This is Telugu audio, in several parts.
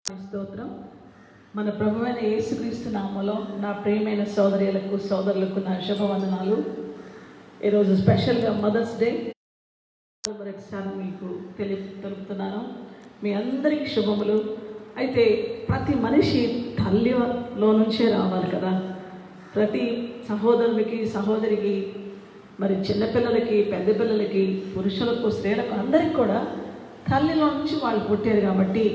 స్తోత్రం. మన ప్రభువైన యేసుక్రీస్తు నామములో నా ప్రియమైన సోదరులకు నా శుభవందనాలు. ఈరోజు స్పెషల్గా మదర్స్ డే మరొకసారి మీకు తెలుపుతున్నాను. మీ అందరికీ శుభములు. అయితే ప్రతి మనిషి తల్లిలో నుంచే రావాలి కదా. ప్రతి సహోదరునికి సహోదరికి, మరి చిన్నపిల్లలకి పెద్ద పిల్లలకి పురుషులకు స్త్రీలకు అందరికీ కూడా తల్లిలో నుంచి వాళ్ళు పుట్టారు. కాబట్టి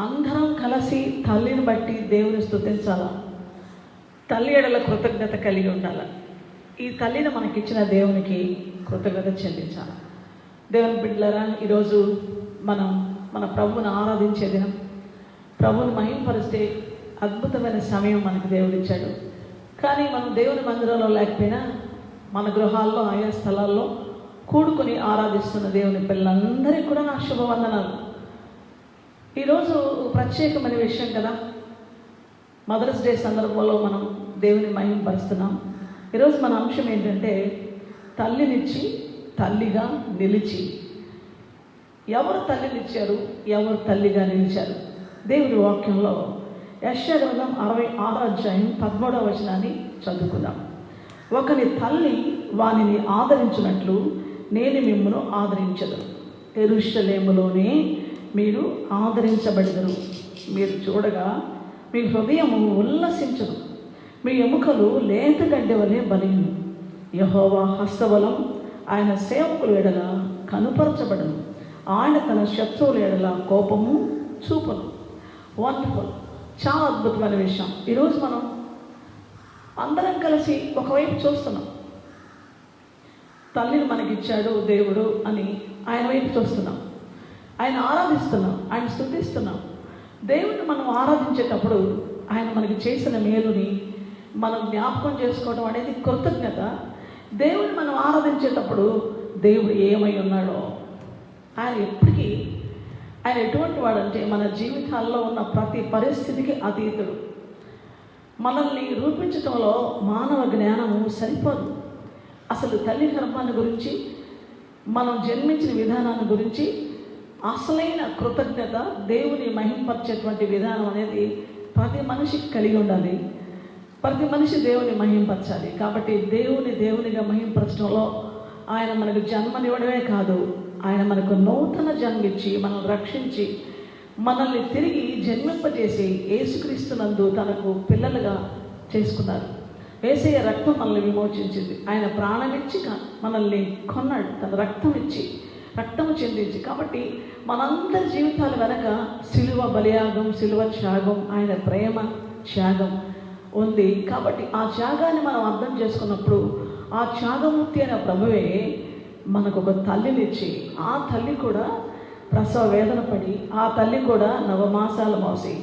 అందరం కలిసి తల్లిని బట్టి దేవుని స్తుతించాలా, తల్లి ఎడల కృతజ్ఞత కలిగి ఉండాలి. ఈ తల్లిని మనకిచ్చిన దేవునికి కృతజ్ఞత చెల్లించాలి. దేవుని బిడ్డలారా, ఈరోజు మనం మన ప్రభువుని ఆరాధించే దినం, ప్రభువుని మహింపరిస్తే అద్భుతమైన సమయం మనకు దేవుడు ఇచ్చాడు. కానీ మనం దేవుని మందిరంలో లేకపోయినా మన గృహాల్లో ఆయా స్థలాల్లో కూడుకుని ఆరాధిస్తున్న దేవుని పిల్లలందరికీ కూడా నా శుభవందనాలు. ఈరోజు ప్రత్యేకమైన విషయం కదా. మదర్స్ డే సందర్భంలో మనం దేవుని మహిమపరుస్తున్నాం. ఈరోజు మన అంశం ఏంటంటే తల్లినిచ్చి తల్లిగా నిలిచి. ఎవరు తల్లినిచ్చారు, ఎవరు తల్లిగా నిలిచారు? దేవుని వాక్యంలో యెషయా గ్రంథం 66:13 చదువుకుందాం. ఒకని తల్లి వానిని ఆదరించినట్లు నేను మిమ్మును ఆదరించదు. యెరూషలేములోనే మీరు ఆదరించబడదురు. మీరు చూడగా మీ హృదయము ఉల్లసించును, మీ ఎముకలు లేత గడ్డి వలె బలియును. యెహోవా హస్తబలం ఆయన సేవకుల ఎడల కనుపరచబడను. ఆయన తన శత్రువుల ఎడల కోపము చూపును. వండర్ఫుల్, చాలా అద్భుతమైన విషయం. ఈరోజు మనం అందరం కలిసి ఒకవైపు చూస్తున్నాం. తల్లిని మనకిచ్చాడు దేవుడు అని ఆయన వైపు చూస్తున్నాం. ఆయన ఆరాధిస్తున్నాం, ఆయన స్తుతిస్తున్నాం. దేవుడిని మనం ఆరాధించేటప్పుడు ఆయన మనకి చేసిన మేలుని మనం జ్ఞాపకం చేసుకోవడం అనేది కృతజ్ఞత. దేవుడిని మనం ఆరాధించేటప్పుడు దేవుడు ఏమై ఉన్నాడో, ఆయన ఎప్పటికీ ఆయన ఎటువంటి వాడంటే మన జీవితాల్లో ఉన్న ప్రతి పరిస్థితికి అతీతుడు. మనల్ని రూపించడంలో మానవ జ్ఞానము సరిపోదు. అసలు తల్లి గర్భాన్ని గురించి, మనం జన్మించిన విధానాన్ని గురించి అసలైన కృతజ్ఞత, దేవుని మహింపరిచేటువంటి విధానం అనేది ప్రతి మనిషికి కలిగి ఉండాలి. ప్రతి మనిషి దేవుని మహింపరచాలి. కాబట్టి దేవునిగా మహింపరచడంలో ఆయన మనకు జన్మనివ్వడమే కాదు, ఆయన మనకు నూతన జన్మించి మనల్ని రక్షించి మనల్ని తిరిగి జన్మింపజేసి యేసుక్రీస్తునందు తనకు పిల్లలుగా చేసుకున్నారు. యేసయ్య రక్తం మనల్ని విమోచించింది. ఆయన ప్రాణమిచ్చి మనల్ని కొన్నాడు, తన రక్తము చెందించి. కాబట్టి మనందరి జీవితాల వెనక సిలువ బలియాగం, సిలువ త్యాగం, ఆయన ప్రేమ త్యాగం ఉంది. కాబట్టి ఆ త్యాగాన్ని మనం అర్థం చేసుకున్నప్పుడు ఆ త్యాగమూర్తి అయిన ప్రభువే మనకు ఒక తల్లినిచ్చి, ఆ తల్లి కూడా ప్రసవ వేదన పడి, ఆ తల్లి కూడా నవమాసాలు మోసి,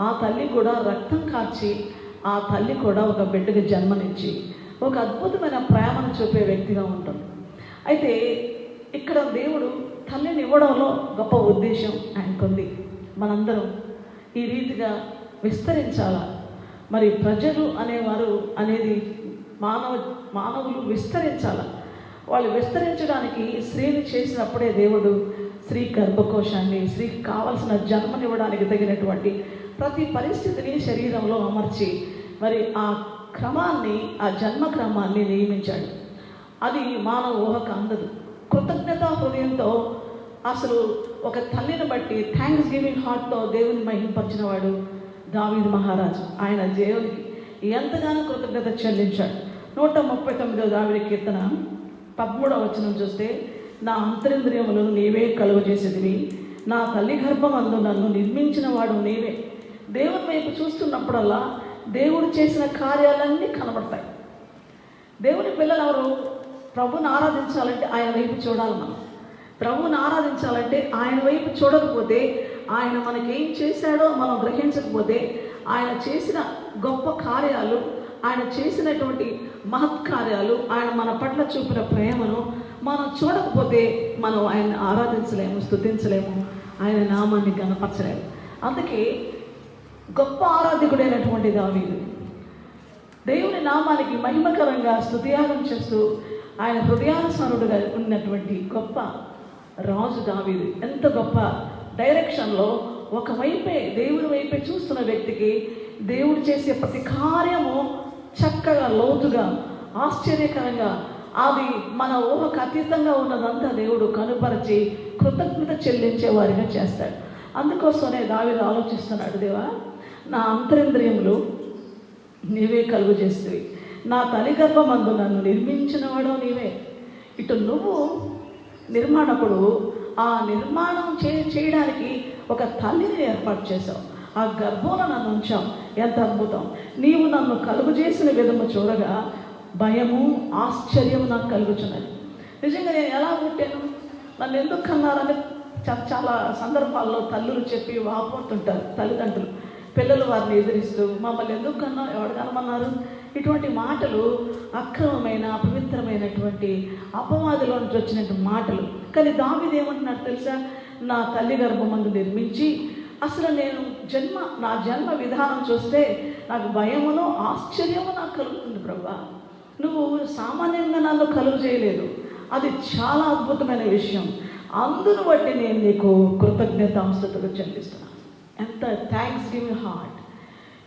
ఆ తల్లి కూడా రక్తం కార్చి, ఆ తల్లి కూడా ఒక బిడ్డకి జన్మనిచ్చి ఒక అద్భుతమైన ప్రేమను చూపే వ్యక్తిగా ఉంటుంది. అయితే ఇక్కడ దేవుడు తల్లిని ఇవ్వడంలో గొప్ప ఉద్దేశం ఆయనకుంది. మనందరం ఈ రీతిగా విస్తరించాలా. మరి ప్రజలు అనేవారు అనేది మానవులు విస్తరించాల. వాళ్ళు విస్తరించడానికి స్త్రీని చేసినప్పుడే దేవుడు స్త్రీ గర్భకోశాన్ని, స్త్రీకి కావలసిన జన్మనివ్వడానికి తగినటువంటి ప్రతి పరిస్థితిని శరీరంలో అమర్చి మరి ఆ క్రమాన్ని, ఆ జన్మ క్రమాన్ని నియమించాడు. అది మానవ ఊహకు అందదు. కృతజ్ఞతా హృదయంతో అసలు ఒక తల్లిని బట్టి థ్యాంక్స్ గివింగ్ హార్ట్తో దేవుని మహింపరిచిన వాడు దావీదు మహారాజు. ఆయన దేవునికి ఎంతగానో కృతజ్ఞత చెల్లించాడు. 139వ దావీదు కీర్తన 13వ చూస్తే, నా అంతరింద్రియములను నీవే కలుగజేసేదివి, నా తల్లి గర్భమందు నన్ను నిర్మించిన వాడు నీవే. దేవుని వైపు చూస్తున్నప్పుడల్లా దేవుడు చేసిన కార్యాలన్నీ కనబడతాయి. దేవుని పిల్లలు ఎవరు? ప్రభుని ఆరాధించాలంటే ఆయన వైపు చూడాలి. మనం ప్రభుని ఆరాధించాలంటే ఆయన వైపు చూడకపోతే, ఆయన మనకేం చేశాడో మనం గ్రహించకపోతే, ఆయన చేసిన గొప్ప కార్యాలు, ఆయన చేసినటువంటి మహత్కార్యాలు, ఆయన మన పట్ల చూపిన ప్రేమను మనం చూడకపోతే మనం ఆయన్ని ఆరాధించలేము, స్తుతించలేము, ఆయన నామాన్ని గణపరచలేము. అందుకే గొప్ప ఆరాధకుడైనటువంటి దావీదు దేవుని నామానికి మహిమకరంగా స్తుతియాగం చేస్తూ ఆయన హృదయానుసారుడుగా ఉన్నటువంటి గొప్ప రాజు దావీదు. ఎంత గొప్ప డైరెక్షన్లో ఒకవైపే దేవుని వైపే చూస్తున్న వ్యక్తికి దేవుడు చేసే ప్రతి కార్యము చక్కగా, లోతుగా, ఆశ్చర్యకరంగా, అది మన ఊహకు అతీతంగా ఉన్నదంతా దేవుడు కనుపరిచి కృతజ్ఞత చెల్లించే వారిగా చేస్తాడు. అందుకోసమే దావీదు ఆలోచిస్తున్నాడు, దేవా నా అంతరింద్రియములు నీవే కలుగు చేస్తేవి, నా తల్లి గర్భమందు నన్ను నిర్మించినవాడో నీవే. ఇటు నువ్వు నిర్మాణకుడు, ఆ నిర్మాణం చేయడానికి ఒక తల్లిని ఏర్పాటు చేశావు, ఆ గర్భంలో నన్ను ఉంచావు. ఎంత అద్భుతం! నీవు నన్ను కలుగు చేసిన విధము చూడగా భయము, ఆశ్చర్యము నాకు కలుగుచున్నది. నిజంగా నేను ఎలా పుట్టాను, నన్ను ఎందుకు కన్నారని చాలా సందర్భాల్లో తల్లులు చెప్పి వాపోతుంటారు. తల్లిదండ్రులు పిల్లలు వారిని ఎదిరిస్తూ, మమ్మల్ని ఎందుకు కన్నా, ఎవరు కనమన్నారు, ఇటువంటి మాటలు అక్రమమైన, అపవిత్రమైనటువంటి, అపవాదులో నుంచి వచ్చినటువంటి మాటలు. కానీ దావీదు ఏమంటున్నాడు తెలుసా, నా తల్లి గర్భమందు నిర్మించి, అసలు నేను నా జన్మ విధానం చూస్తే నాకు భయమును, ఆశ్చర్యము నాకు కలుగుతుంది. ప్రభువా, నువ్వు సామాన్యంగా నన్ను కలుగు చేయలేదు, అది చాలా అద్భుతమైన విషయం. అందును బట్టి నేను నీకు కృతజ్ఞతాస్తుతులు చెల్లిస్తున్నాను. ఎంత థ్యాంక్స్ గివింగ్ హార్ట్.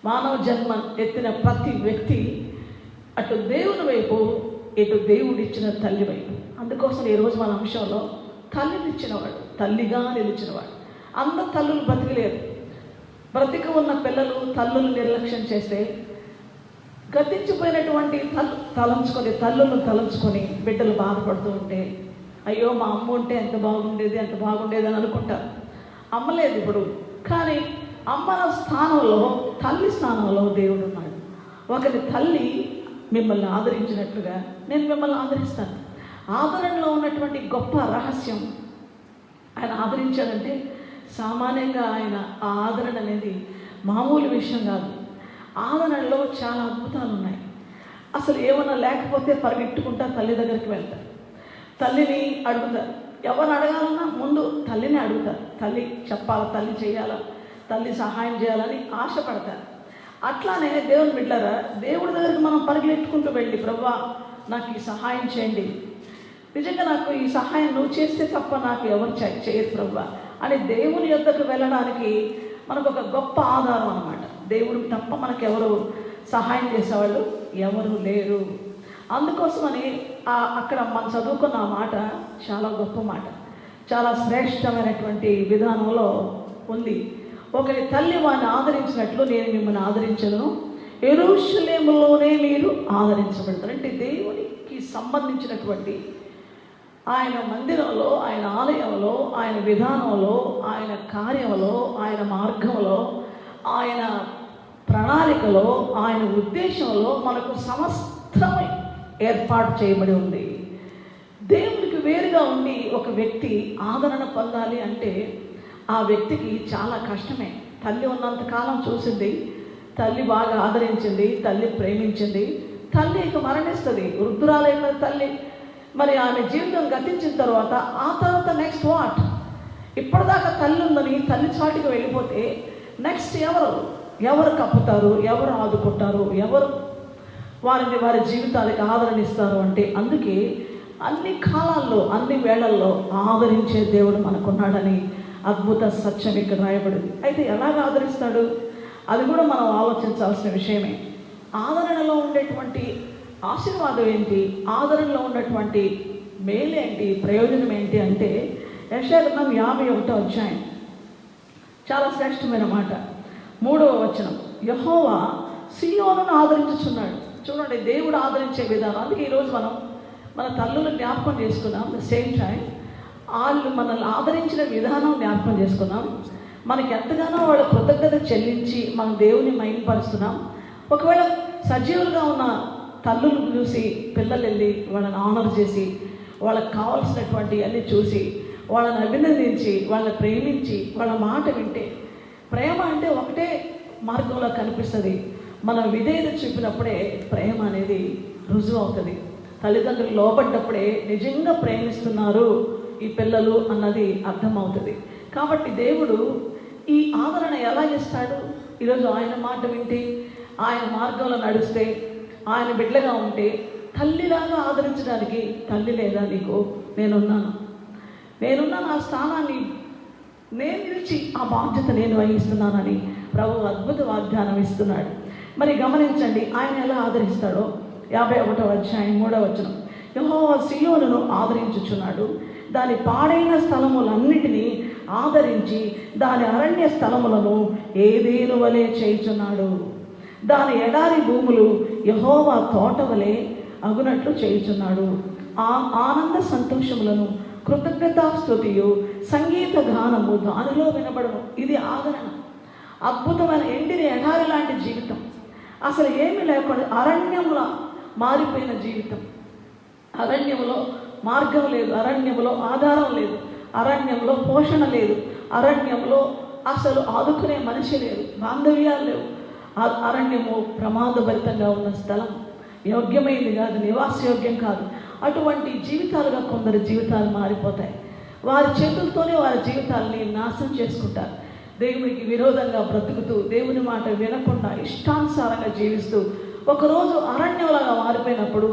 మానవ జన్మ ఎత్తిన ప్రతి వ్యక్తి అటు దేవుని వైపు, ఇటు దేవుడిచ్చిన తల్లి వైపు. అందుకోసం ఈరోజు మన అంశంలో తల్లినిచ్చినవాడు, తల్లిగా నిలిచినవాడు. అందరు తల్లులు బ్రతికలేరు. బ్రతిక ఉన్న పిల్లలు తల్లులు నిర్లక్ష్యం చేస్తే, గతించిపోయినటువంటి తల్లులను తలంచుకొని బిడ్డలు బాధపడుతూ ఉంటే, అయ్యో మా అమ్మ ఉంటే ఎంత బాగుండేది, ఎంత బాగుండేది అని అనుకుంటారు. అమ్మలేదు ఇప్పుడు, కానీ అమ్మ స్థానంలో, తల్లి స్థానంలో దేవుడు ఉన్నాడు. ఒకరి తల్లి మిమ్మల్ని ఆదరించినట్లుగా నేను మిమ్మల్ని ఆదరిస్తాను. ఆదరణలో ఉన్నటువంటి గొప్ప రహస్యం, ఆయన ఆదరించాడంటే సామాన్యంగా ఆయన ఆ ఆదరణ అనేది మామూలు విషయం కాదు. ఆదరణలో చాలా అద్భుతాలు ఉన్నాయి. అసలు ఏమన్నా లేకపోతే పరిగెట్టుకుంటా తల్లి దగ్గరికి వెళ్తారు, తల్లిని అడుగుతారు. ఎవరు అడగాలన్నా ముందు తల్లిని అడుగుతారు. తల్లి చెప్పాలా, తల్లి చేయాలా, తల్లి సహాయం చేయాలని ఆశపడతారు. అట్లానే దేవుని బిడ్డలారా, దేవుడి దగ్గరికి మనం పరిగెట్టుకుంటూ వెళ్ళి, ప్రభువా నాకు ఈ సహాయం చేయండి, నిజంగా నాకు ఈ సహాయం నువ్వు చేస్తే తప్ప నాకు ఎవరు చేయరు ప్రభువా అని దేవుని యొద్దకు వెళ్ళడానికి మనకు ఒక గొప్ప ఆధారం అన్నమాట. దేవుడు తప్ప మనకు ఎవరు సహాయం చేసేవాళ్ళు ఎవరు లేరు. అందుకోసమని అక్కడ మనం చదువుకున్న మాట చాలా గొప్ప మాట, చాలా శ్రేష్టమైనటువంటి విధానంలో ఉంది. ఒకరి తల్లి వారిని ఆదరించినట్లు నేను మిమ్మల్ని ఆదరించను, యెరూషలేములోనే మీరు ఆదరించబడతారు. అంటే దేవునికి సంబంధించినటువంటి ఆయన మందిరంలో, ఆయన ఆలయంలో, ఆయన విధానంలో, ఆయన కార్యంలో, ఆయన మార్గంలో, ఆయన ప్రణాళికలో, ఆయన ఉద్దేశంలో మనకు సమస్తం ఏర్పాటు చేయబడి ఉంది. దేవునికి వేరుగా ఉండి ఒక వ్యక్తి ఆదరణ పొందాలి అంటే ఆ వ్యక్తికి చాలా కష్టమే. తల్లి ఉన్నంతకాలం చూసింది, తల్లి బాగా ఆదరించింది, తల్లి ప్రేమించింది. తల్లి ఇక మరణిస్తుంది, వృద్ధురాలైన తల్లి. మరి ఆమె జీవితం గతించిన తర్వాత ఆ తర్వాత నెక్స్ట్ వాట్? ఇప్పటిదాకా తల్లి ఉందని తల్లి చాటుకు వెళ్ళిపోతే నెక్స్ట్ ఎవరు కప్పుతారు, ఎవరు ఆదుకుంటారు, ఎవరు వారి జీవితాలకు ఆదరణ ఇస్తారు అంటే, అందుకే అన్ని కాలాల్లో, అన్ని వేళల్లో ఆదరించే దేవుడు మనకున్నాడని అద్భుత సత్యం ఇక్కడ రాయబడింది. అయితే ఎలాగ ఆదరిస్తాడు, అది కూడా మనం ఆలోచించాల్సిన విషయమే. ఆదరణలో ఉండేటువంటి ఆశీర్వాదం ఏంటి, ఆదరణలో ఉన్నటువంటి మేలేంటి, ప్రయోజనం ఏంటి అంటే, యెషయా గ్రంథం 51వ అధ్యాయం చాలా శ్రేష్టమైన మాట, 3వ వచనం. యెహోవా సీయోనును ఆదరించుచున్నాడు. చూడండి, దేవుడు ఆదరించే విధానం. అందుకే ఈరోజు మనం మన తల్లులు జ్ఞాపకం చేసుకున్నాం. ద సేమ్ టైం వాళ్ళు మనల్ని ఆదరించిన విధానం జ్ఞాపకం చేసుకున్నాం. మనకి ఎంతగానో వాళ్ళు కృతజ్ఞత చెల్లించి మనం దేవుని మైంపరుస్తున్నాం. ఒకవేళ సజీవులుగా ఉన్న తల్లులు చూసి పిల్లలు వెళ్ళి వాళ్ళని ఆనర్ చేసి, వాళ్ళకి కావాల్సినటువంటి అన్నీ చూసి, వాళ్ళని అభినందించి, వాళ్ళని ప్రేమించి, వాళ్ళ మాట వింటే, ప్రేమ అంటే ఒకటే మార్గంలో కనిపిస్తుంది. మనం విధేయత చూపినప్పుడే ప్రేమ అనేది రుజువు అవుతుంది. తల్లిదండ్రులు లోపడ్డప్పుడే నిజంగా ప్రేమిస్తున్నారు ఈ పిల్లలు అన్నది అర్థమవుతుంది. కాబట్టి దేవుడు ఈ ఆదరణ ఎలా చేస్తాడు? ఈరోజు ఆయన మాట వింటే, ఆయన మార్గంలో నడిస్తే, ఆయన బిడ్డగా ఉంటే, తల్లిలాగా ఆదరించడానికి తల్లి లేదా నీకు నేనున్నాను. ఆ స్థానాన్ని నేను నిలిచి ఆ బాధ్యత నేను వహిస్తున్నానని ప్రభు అద్భుత వాగ్దానం ఇస్తున్నాడు. మరి గమనించండి, ఆయన ఎలా ఆదరిస్తాడో. 51వ అధ్యాయం 3వ వచనం, యెహోవా సీయోనును ఆదరించుచున్నాడు, దాని పాడైన స్థలములన్నిటినీ ఆదరించి దాని అరణ్య స్థలములను ఏదేను వలె చేయుచున్నాడు. దాని ఎడారి భూములు యెహోవా తోట వలె అగునట్లు చేయుచున్నాడు. ఆనంద సంతోషములను కృతజ్ఞతాస్తుతియు సంగీత గానము దానిలో వినబడను. ఇది ఆదరణ. అద్భుతమైన ఎండిన ఎడారి లాంటి జీవితం, అసలు ఏమీ లేకుండా అరణ్యంలో మారిపోయిన జీవితం. అరణ్యంలో మార్గం లేదు, అరణ్యంలో ఆధారం లేదు, అరణ్యంలో పోషణ లేదు, అరణ్యంలో అసలు ఆదుకునే మనిషి లేరు, బాంధవ్యాలు లేవు. అరణ్యము ప్రమాదభరితంగా ఉన్న స్థలం, యోగ్యమైంది కాదు, నివాసయోగ్యం కాదు. అటువంటి జీవితాలుగా కొందరు జీవితాలు మారిపోతాయి. వారి చేతులతోనే వారి జీవితాలని నాశనం చేసుకుంటారు. దేవునికి విరోధంగా బ్రతుకుతూ, దేవుని మాట వినకుండా ఇష్టానుసారంగా జీవిస్తూ ఒకరోజు అరణ్యంలాగా మారిపోయినప్పుడు,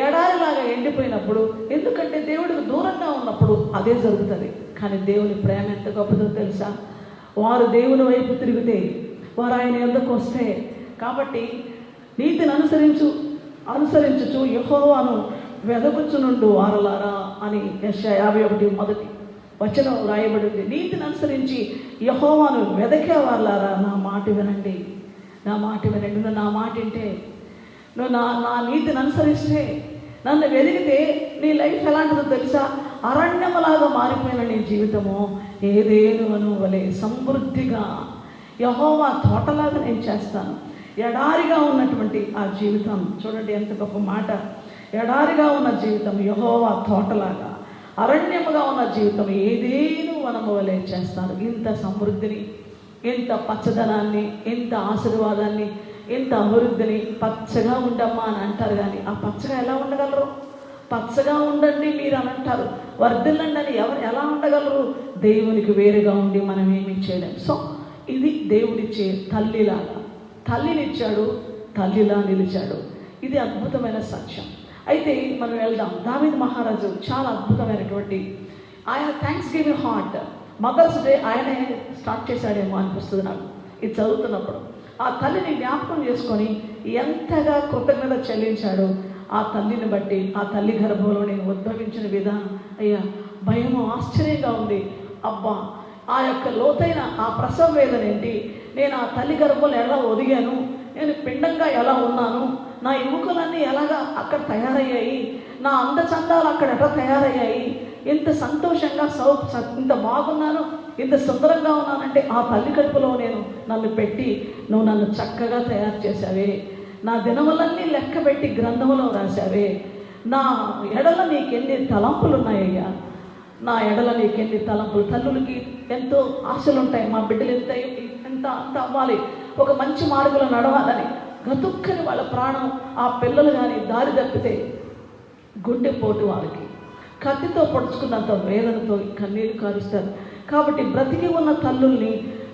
ఎడారిలాగా ఎండిపోయినప్పుడు, ఎందుకంటే దేవుడికి దూరంగా ఉన్నప్పుడు అదే జరుగుతుంది. కానీ దేవుని ప్రేమ ఎంత గొప్పదో తెలుసా? వారు దేవుని వైపు తిరిగితే, వారు ఆయన యొద్దకు వస్తే. కాబట్టి నీతిని అనుసరించుచు యెహోవాను వెదకుచునుండు వారలారా అని యెషయా 51 వచనం రాయబడింది. నీతిని అనుసరించి యెహోవాను వెదకే వారలారా, నా మాట వినండి, నా మాట వినండి. నువ్వు నా మాట వింటే, నువ్వు నా నీతిని అనుసరిస్తే, నన్ను వెదిగితే నీ లైఫ్ ఎలాంటిదో తెలుసా? అరణ్యములాగా మారిపోయిన నీ జీవితము ఏదేను వలె సమృద్ధిగా యెహోవా తోటలాగా నేను చేస్తాను. ఎడారిగా ఉన్నటువంటి ఆ జీవితం చూడండి, ఎంత గొప్ప మాట. ఎడారిగా ఉన్న జీవితం యెహోవా తోటలాగా, అరణ్యముగా ఉన్న జీవితం ఏదేను వనము వలె చేస్తాను. ఇంత సమృద్ధిని, ఇంత పచ్చదనాన్ని, ఇంత ఆశీర్వాదాన్ని, ఇంత అభివృద్ధిని. పచ్చగా ఉండమ్మా అని అంటారు, కానీ ఆ పచ్చగా ఎలా ఉండగలరు? పచ్చగా ఉండండి మీరు అని అంటారు, వర్ధిల్లండి అని ఎలా ఉండగలరు? దేవునికి వేరుగా ఉండి మనం ఏమీ చేయలేం. సో ఇది దేవుడిచ్చే తల్లిలాగా, తల్లినిచ్చాడు, తల్లిలా నిలిచాడు. ఇది అద్భుతమైన సత్యం. అయితే మనం వెళ్దాం. దావీదు మహారాజు చాలా అద్భుతమైనటువంటి, ఆయన thanks giving heart. Mother's day ఆయనే స్టార్ట్ చేశాడేమో అనిపిస్తుంది నాకు ఇది చదువుతున్నప్పుడు. ఆ తల్లిని జ్ఞాపకం చేసుకొని ఎంతగా కృతజ్ఞత చెల్లించాడు. ఆ తల్లిని బట్టి, ఆ తల్లి గర్భంలో నేను ఉద్భవించిన విధానం, అయ్యా భయము ఆశ్చర్యంగా ఉంది. అబ్బా, ఆ యొక్క లోతైన ఆ ప్రసవ వేదన ఏంటి, నేను ఆ తల్లి గర్భంలో ఎలా ఒదిగాను, నేను పిండంగా ఎలా ఉన్నాను, నా ఎముకలన్నీ ఎలాగా అక్కడ తయారయ్యాయి, నా అందచందాలు అక్కడ ఎలా తయారయ్యాయి, ఎంత సంతోషంగా ఇంత బాగున్నాను, ఇంత సుందరంగా ఉన్నానంటే ఆ తల్లి కడుపులో నన్ను పెట్టి నువ్వు నన్ను చక్కగా తయారు చేశావే, నా దినములన్నీ లెక్క పెట్టి గ్రంథంలో రాశావే, నా ఎడల నీకెన్ని తలంపులు ఉన్నాయ్యా, నా ఎడల నీకెన్ని తలంపులు. తల్లులకి ఎంతో ఆశలు ఉంటాయి, మా బిడ్డలు ఎంత అవ్వాలి, ఒక మంచి మార్గంలో నడవాలని. గతుక్కని వాళ్ళ ప్రాణం, ఆ పిల్లలు కానీ దారి తప్పితే గుండెపోటు వాళ్ళకి, కత్తితో పొడుచుకున్నంత వేదనతో కన్నీరు కారుస్తారు. కాబట్టి బ్రతికి ఉన్న తల్లుల్ని,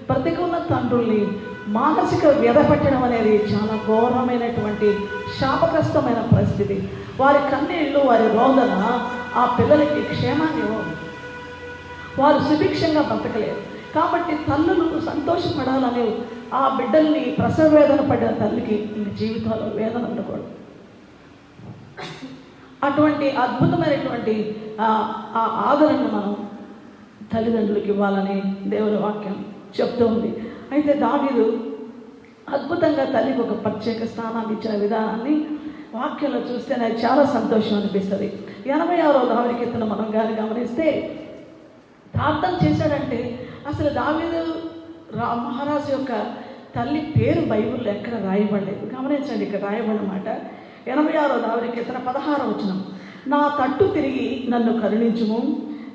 బ్రతికి ఉన్న తండ్రుల్ని మానసిక వ్యధ పెట్టడం అనేది చాలా ఘోరమైనటువంటి శాపగ్రస్తమైన పరిస్థితి. వారి కన్నీళ్ళు, వారి రోదన ఆ పిల్లలకి క్షేమాన్ని ఇవ్వవు, వారు సుభిక్షంగా బ్రతకలేరు. కాబట్టి తల్లులు సంతోషపడాలని ఆ బిడ్డల్ని ప్రసవ వేదన పడిన తల్లికి ఇంక జీవితంలో వేదన ఉండకూడదు. అటువంటి అద్భుతమైనటువంటి ఆ ఆదరణను మనం తల్లిదండ్రులకి ఇవ్వాలని దేవుని వాక్యం చెప్తూ ఉంది. అయితే దావీదు అద్భుతంగా తల్లికి ఒక ప్రత్యేక స్థానాన్ని ఇచ్చిన విధానాన్ని వాక్యంలో చూస్తే నాకు చాలా సంతోషం అనిపిస్తుంది. 86వ దావీదు కీర్తన మనం కానీ గమనిస్తే ప్రార్థన చేశాడంటే, అసలు దావీదు మహారాజు యొక్క తల్లి పేరు బైబిల్లో ఎక్కడ రాయబడలేదు. గమనించండి, ఇక్కడ రాయబడిన మాట 86వ దావీదు కీర్తన 16వ వచనం, నా తట్టు తిరిగి నన్ను కరుణించుము,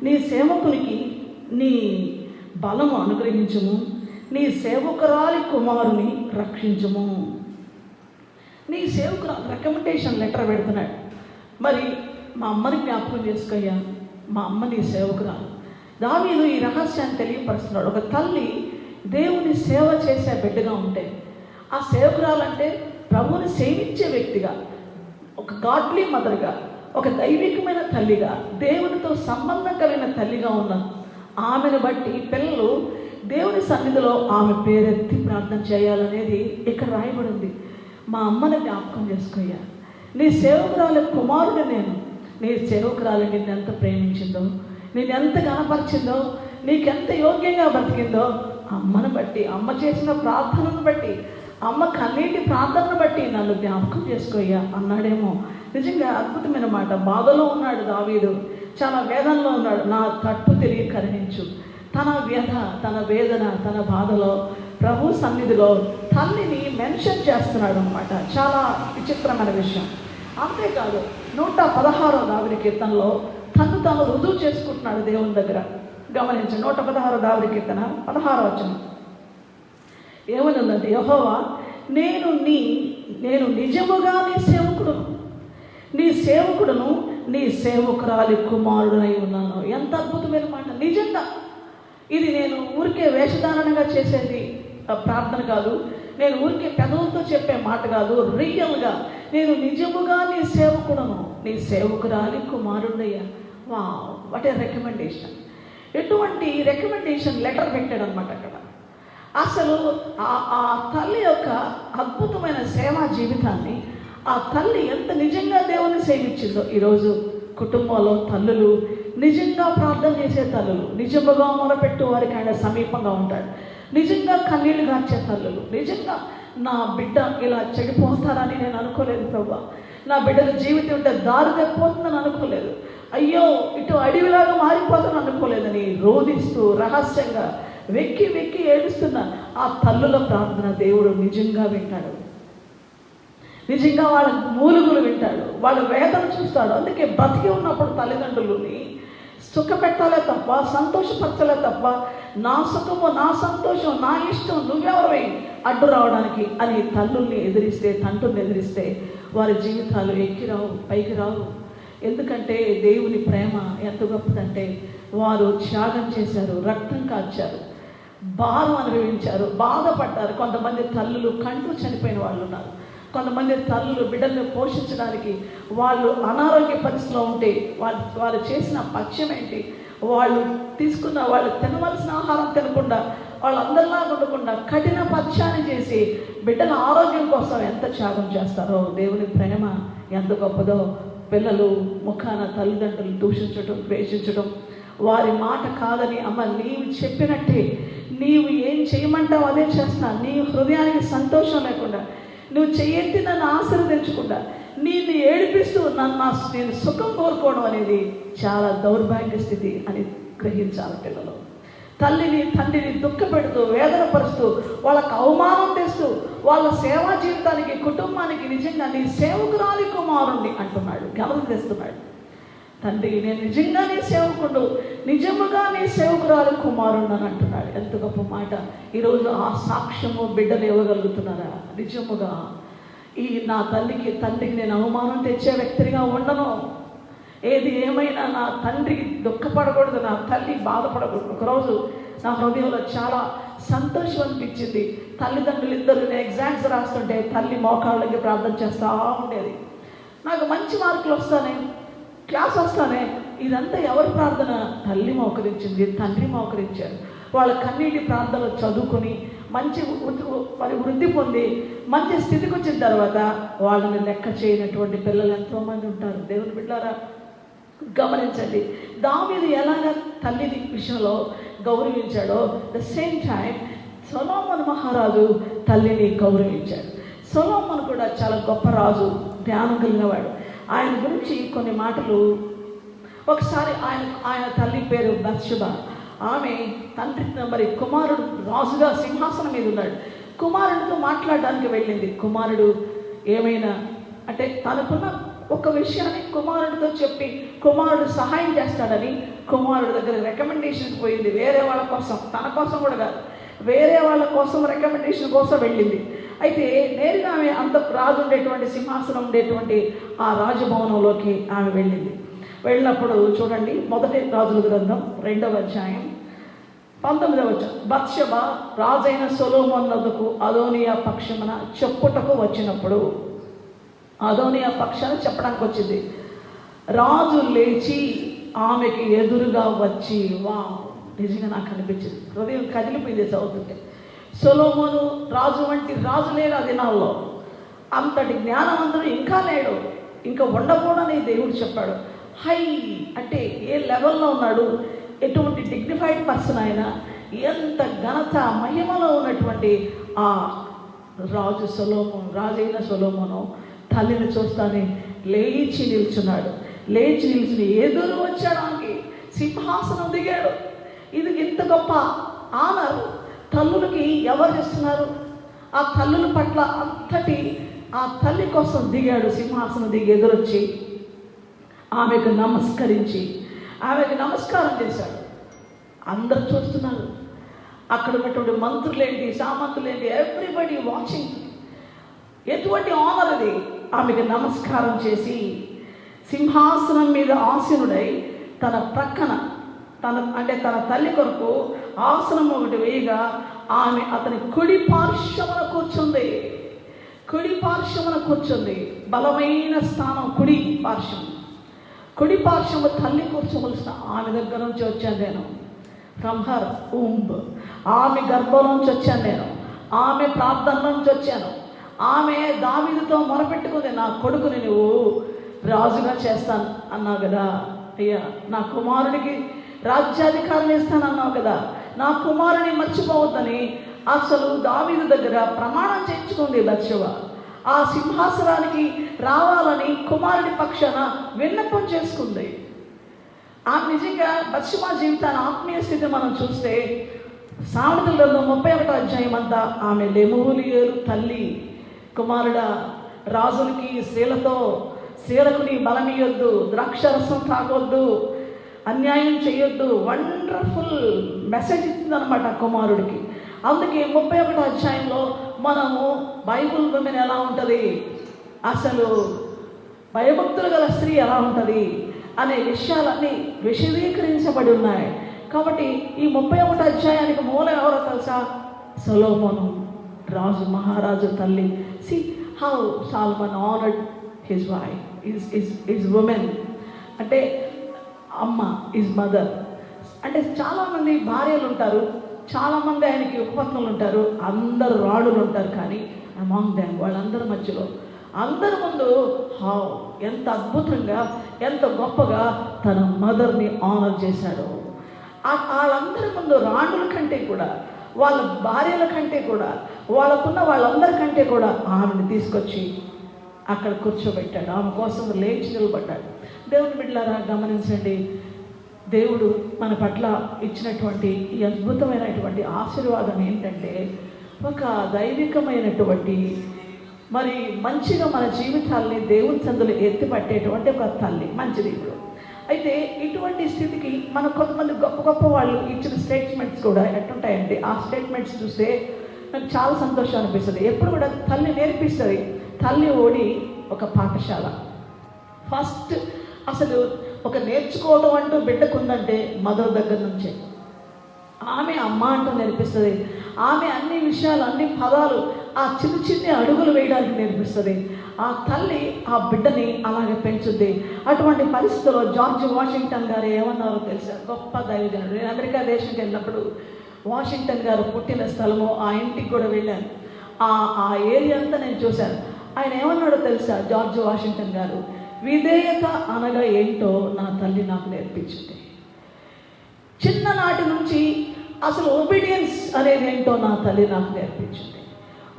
నీ సేవకునికి నీ బలము అనుగ్రహించుము, నీ సేవకురాలి కుమారుని రక్షించుము. నీ సేవకురాలు రికమెండేషన్ లెటర్ పెడుతున్నాడు. మరి మా అమ్మని జ్ఞాపకం చేసుకోయ్యా, మా అమ్మ నీ సేవకురాలు. దావీదు ఈ రహస్యాన్ని తెలియపరుస్తున్నాడు. ఒక తల్లి దేవుని సేవ చేసే బిడ్డగా ఉంటే, ఆ సేవకురాలంటే ప్రభువుని సేవించే వ్యక్తిగా, ఒక గాడ్లీ మదర్గా, ఒక దైవికమైన తల్లిగా, దేవునితో సంబంధం కలిగిన తల్లిగా ఉన్న ఆమెను బట్టి పిల్లలు దేవుని సన్నిధిలో ఆమె పేరెత్తి ప్రార్థన చేయాలనేది ఇక్కడ రాయబడింది. మా అమ్మని జ్ఞాపకం చేసుకోయ్యా, నీ సేవకురాలి కుమారుడు నేను, నీ సేవకురాలు నిన్నెంత ప్రేమించిందో, నిన్నెంత గణపరిచిందో, నీకెంత యోగ్యంగా బ్రతికిందో అమ్మను బట్టి, అమ్మ చేసిన ప్రార్థనను బట్టి, అమ్మ కన్నీటి ప్రార్థనను బట్టి నన్ను జ్ఞాపకం చేసుకోయ్యా అన్నాడేమో. నిజంగా అద్భుతమైన మాట. బాధలో ఉన్నాడు దావీదు, చాలా వేదనలో ఉన్నాడు. నా తట్టు తిరిగి కరుణించు. తన వ్యధ, తన వేదన, తన బాధలో ప్రభు సన్నిధిలో తల్లిని మెన్షన్ చేస్తున్నాడు అన్నమాట. చాలా విచిత్రమైన విషయం. అంతేకాదు 116వ దావీదు కీర్తనలో తను తాను రుజువు చేసుకుంటున్నాడు దేవుని దగ్గర. గమనించండి, 116వ దావీదు కీర్తన 16వ వచనం ఏమనుందంటే, యెహోవా నేను నిజముగా నీ సేవకుడును నీ సేవకురాలి కుమారుడనై ఉన్నాను. ఎంత అద్భుతమైన మాట. నిజంగా ఇది నేను ఊరికే వేషధారణగా చేసేది ప్రార్థన కాదు, నేను ఊరికే పెదవులతో చెప్పే మాట కాదు. రియల్గా నేను నిజముగా నీ సేవకుడను నీ సేవకురాలి కుమారుడయ్యా. వా, వాట్ ఏ రికమెండేషన్! ఎటువంటి రికమెండేషన్ లెటర్ పెట్టాడు అనమాట అక్కడ. అసలు ఆ తల్లి యొక్క అద్భుతమైన సేవా జీవితాన్ని, ఆ తల్లి ఎంత నిజంగా దేవుని సేవించిందో. ఈరోజు కుటుంబంలో తల్లులు నిజంగా ప్రార్థన చేసే తల్లులు, నిజముగా మొరపెట్టు వారికి ఆయన సమీపంగా ఉంటాడు. నిజంగా కన్నీళ్లు గార్చే తల్లులు, నిజంగా నా బిడ్డ ఇలా చెడిపోతారని నేను అనుకోలేదు ప్రభా, నా బిడ్డల జీవితం ఉంటే దారి తప్పిపోతుందని అనుకోలేదు, అయ్యో ఇటు అడవిలాగా మారిపోతాను అనుకోలేదని రోధిస్తూ రహస్యంగా వెక్కి వెక్కి ఏడుస్తున్న ఆ తల్లుల ప్రార్థన దేవుడు నిజంగా వింటాడు. నిజంగా వాళ్ళ మూలుగులు వింటాడు, వాళ్ళ వేదన చూస్తాడు. అందుకే బ్రతికి ఉన్నప్పుడు తల్లిదండ్రులని సుఖపెట్టాలే తప్ప, సంతోషపరచాలే తప్ప, నా సుఖము, నా సంతోషం, నా ఇష్టం నువ్వెవరై అడ్డు రావడానికి అని తల్లుల్ని ఎదిరిస్తే, తండ్రుల్ని ఎదిరిస్తే వారి జీవితాలు ఎక్కి రావు, పైకి రావు. ఎందుకంటే దేవుని ప్రేమ ఎంత గొప్పదంటే వారు త్యాగం చేశారు, రక్తం కాల్చారు, భారం అనుభవించారు, బాధపడ్డారు. కొంతమంది తల్లులు కంటూ చనిపోయిన వాళ్ళు ఉన్నారు. కొంతమంది తల్లులు బిడ్డలను పోషించడానికి వాళ్ళు అనారోగ్య పరిస్థితిలో ఉంటే వాళ్ళు చేసిన పక్షం ఏంటి, వాళ్ళు తినవలసిన ఆహారం తినకుండా, వాళ్ళందరిలా ఉండకుండా కఠిన పక్షాన్ని చేసి బిడ్డల ఆరోగ్యం కోసం ఎంత త్యాగం చేస్తారో. దేవుని ప్రేమ ఎంత గొప్పదో. పిల్లలు ముఖాన తల్లిదండ్రులు దూషించడం, ద్వేషించడం, వారి మాట కాదని, అమ్మ నీవు చెప్పినట్టే, నీవు ఏం చేయమంటావు అదే చేస్తా, నీ హృదయానికి సంతోషం లేకుండా, నువ్వు చెయ్యంటి నన్ను ఆశీర్వదించకుండా, నేను ఏడిపిస్తూ నేను సుఖం కోరుకోవడం అనేది చాలా దౌర్భాగ్య స్థితి అని గ్రహించాలి. పిల్లలు తల్లిని తండ్రిని దుఃఖపెడుతూ, వేదన పరుస్తూ, వాళ్ళకు అవమానం తెస్తూ, వాళ్ళ సేవా జీవితానికి, కుటుంబానికి నిజంగా నీ సేవకురాలి కుమారుణ్ణి అంటున్నాడు, గమనం తెస్తున్నాడు. తండ్రి నేను నిజంగా నీ సేవకుడు, నిజముగా నీ సేవకురాలి కుమారుడు అని అంటున్నాడు. ఎంత గొప్ప మాట. ఈరోజు ఆ సాక్ష్యము బిడ్డలు ఇవ్వగలుగుతున్నారా? నిజముగా నా తండ్రికి నేను అవమానం తెచ్చే వ్యక్తిగా ఉండను. ఏది ఏమైనా నా తండ్రికి దుఃఖపడకూడదు, నా తల్లి బాధపడకూడదు. ఒకరోజు నా హృదయంలో చాలా సంతోషం అనిపించింది. తల్లిదండ్రులు ఇద్దరు నేను ఎగ్జామ్స్ రాస్తుంటే తల్లి మోకాళ్ళకి ప్రార్థన చేస్తూ ఉండేది. నాకు మంచి మార్కులు వస్తానే, క్లాస్ వస్తానే, ఇదంతా ఎవరి ప్రార్థన? తల్లి మోకరించింది, తండ్రి మోకరించారు. వాళ్ళ కన్నీటి ప్రార్థనలు చదువుకొని మంచి వృద్ధి పొంది మంచి స్థితికి వచ్చిన తర్వాత వాళ్ళని లెక్క చేయనటువంటి పిల్లలు ఎంతోమంది ఉంటారు. దేవుని బిడ్డలారా గమనించండి, దావీదు ఎలాగ తల్లిని విషయంలో గౌరవించాడో ద సేమ్ టైం సొలొమోను మహారాజు తల్లిని గౌరవించాడు. సొలొమోను కూడా చాలా గొప్ప రాజు, జ్ఞానం కలిగినవాడు. ఆయన గురించి కొన్ని మాటలు. ఒకసారి ఆయన తల్లి పేరు బత్షెబ. ఆమె తండ్రి కుమారుడు రాజుగా సింహాసనం మీద ఉన్నాడు. కుమారుడితో మాట్లాడడానికి వెళ్ళింది. కుమారుడు ఏమైనా అంటే తనకున్న ఒక విషయాన్ని కుమారుడితో చెప్పి కుమారుడు సహాయం చేస్తాడని కుమారుడి దగ్గర రికమెండేషన్ పోయింది. వేరే వాళ్ళ కోసం, తన కోసం కూడా కాదు, వేరే వాళ్ళ కోసం రికమెండేషన్ కోసం వెళ్ళింది. అయితే నేరుగా ఆమె అంత రాజు ఉండేటువంటి సింహాసనం ఉండేటువంటి ఆ రాజభవనంలోకి ఆమె వెళ్ళింది. వెళ్ళినప్పుడు చూడండి, మొదటి రాజుల గ్రంథం 2వ అధ్యాయం 19వ వచనం. బత్షెబ రాజైన సొలొమోను వద్దకు అదోనియా పక్షమున చెప్పుటకు వచ్చినప్పుడు, అదోనియా పక్షాన్ని చెప్పడానికి వచ్చింది. రాజు లేచి ఆమెకి ఎదురుగా వచ్చి, వా నిజంగా నాకు అనిపించింది, హృదయం కదిలిపోయింది చదువుతుంటే. సొలొమోను రాజు వంటి రాజు లేడు ఆ దినాల్లో, అంతటి జ్ఞానవంతుడు ఇంకా లేడు, ఇంకా ఉండకూడని దేవుడు చెప్పాడు. హై అంటే ఏ లెవెల్లో ఉన్నాడు, ఎటువంటి డిగ్నిఫైడ్ పర్సన్ ఆయన, ఎంత ఘనత మహిమలో ఉన్నటువంటి ఆ రాజు సొలొమోను, రాజైన సొలొమోను తల్లిని చూస్తానే లేచి నిల్చున్నాడు. లేచి నిల్చుని ఎదురు వచ్చడానికి సింహాసనం దిగాడు. ఇది ఇంత గొప్ప ఆనర్ తల్లులకి ఎవరు ఇస్తున్నారు? ఆ తల్లుల పట్ల అంతటి ఆ తల్లి కోసం దిగాడు, సింహాసనం దిగి ఎదురొచ్చి ఆమెకు నమస్కరించి ఆమెకు నమస్కారం చేశాడు. అందరూ చూస్తున్నారు, అక్కడ ఉన్నటువంటి మంత్రులేంటి, సామంతులేంటి, ఎవ్రీబడి వాచింగ్. ఎటువంటి ఆనర్ అది! ఆమెకు నమస్కారం చేసి సింహాసనం మీద ఆసీనుడై తన ప్రక్కన తన తల్లి కొరకు ఆసనం ఒకటి వేయగా ఆమె అతని కుడి పార్శ్వమున కూర్చుంది. కుడి పార్శ్వమున కూర్చుంది. బలమైన స్థానం కుడి పార్శ్వం. కుడి పార్శ్వము తల్లి కూర్చోవలసిన ఆమె దగ్గర నుంచి వచ్చాను నేను. ఫ్రమ్ హర్ ఊంబ్, ఆమె గర్భం నుంచి వచ్చాను నేను. ఆమె ప్రార్థన నుంచి వచ్చాను. ఆమె దావీదుతో మొరపెట్టుకుంది, నా కొడుకుని నువ్వు రాజుగా చేస్తాను అన్నావు కదా అయ్యా, నా కుమారుడికి రాజ్యాధికారం ఇస్తాను అన్నావు కదా, నా కుమారుని మర్చిపోవద్దని అసలు దావీదు దగ్గర ప్రమాణం చేయించుకుంది బత్షెబ. ఆ సింహాసనానికి రావాలని కుమారుడి పక్షాన విన్నపం చేసుకుంది. ఆ నిజంగా బత్షెబ జీవితాన్ని ఆత్మీయ స్థితి మనం చూస్తే సామెతల గ్రంథం 31వ అధ్యాయం అంతా ఆమె లెమూలియేలు తల్లి, కుమారుడా రాజులకి శీలకు నీ బలమియొద్దు, ద్రాక్షరసం తాగొద్దు, అన్యాయం చేయొద్దు, వండర్ఫుల్ మెసేజ్ ఇస్తుందన్నమాట కుమారుడికి. అందుకే 31వ అధ్యాయంలో మనము బైబుల్ విమెన్ ఎలా ఉంటుంది, అసలు భయభక్తులు గల స్త్రీ ఎలా ఉంటుంది అనే విషయాలన్నీ విశదీకరించబడి ఉన్నాయి. కాబట్టి ఈ 31వ అధ్యాయానికి మూలం ఎవరో తెలుసా? సొలొమోను రాజు, మహారాజు తల్లి. See how Solomon honored his wife, his woman. అంటే అమ్మ ఈజ్ మదర్. అంటే చాలామంది భార్యలు ఉంటారు, చాలామంది ఆయనకి ఉపపత్నులు ఉంటారు, అందరు రాడులు ఉంటారు. కానీ అమాంగ్ దెమ్, వాళ్ళందరి మధ్యలో అందరి ముందు హౌ ఎంత అద్భుతంగా, ఎంత గొప్పగా తన మదర్ని ఆనర్ చేశాడు. వాళ్ళందరి ముందు రాణుల కంటే కూడా, వాళ్ళ భార్యల కంటే కూడా, వాళ్ళకున్న వాళ్ళందరికంటే కూడా ఆమెను తీసుకొచ్చి అక్కడ కూర్చోబెట్టాడు. ఆమె కోసం లేచి నిలబడ్డాడు. దేవుని బిడ్డలారా గమనించండి, దేవుడు మన పట్ల ఇచ్చినటువంటి ఈ అద్భుతమైనటువంటి ఆశీర్వాదం ఏంటంటే, ఒక దైవికమైనటువంటి మరి మంచిగా మన జీవితాల్ని దేవుని సందులో ఎత్తిపట్టేటువంటి ఒక తల్లి, మంచి దేవుడు. అయితే ఇటువంటి స్థితికి మన కొంతమంది గొప్ప గొప్ప వాళ్ళు ఇచ్చిన స్టేట్మెంట్స్ కూడా ఎట్లుంటాయంటే, ఆ స్టేట్మెంట్స్ చూస్తే నాకు చాలా సంతోషం అనిపిస్తుంది. ఎప్పుడు కూడా తల్లి నేర్పిస్తుంది. తల్లి ఓడి ఒక పాఠశాల. ఫస్ట్ అసలు ఒక నేర్చుకోవడం అంటూ బిడ్డకుందంటే మదర్ దగ్గర నుంచే. ఆమె అమ్మ అంటూ నేర్పిస్తుంది. ఆమె అన్ని విషయాలు, అన్ని పదాలు, ఆ చిన్న చిన్న అడుగులు వేయడానికి నేర్పిస్తుంది. ఆ తల్లి ఆ బిడ్డని అలాగే పెంచుద్ది. అటువంటి పరిస్థితుల్లో జార్జ్ వాషింగ్టన్ గారు ఏమన్నారో తెలుసా? గొప్ప దైవజనుడు. నేను అమెరికా దేశానికి వెళ్ళినప్పుడు వాషింగ్టన్ గారు పుట్టిన స్థలము, ఆ ఇంటికి కూడా వెళ్ళాను. ఆ ఏరియా అంతా నేను చూశాను. ఆయన ఏమన్నాడో తెలుసా? జార్జ్ వాషింగ్టన్ గారు, విధేయత అనగా ఏంటో నా తల్లి నాకు నేర్పించింది. చిన్ననాటి నుంచి అసలు ఒబీడియన్స్ అనేది ఏంటో నా తల్లి నాకు నేర్పించింది.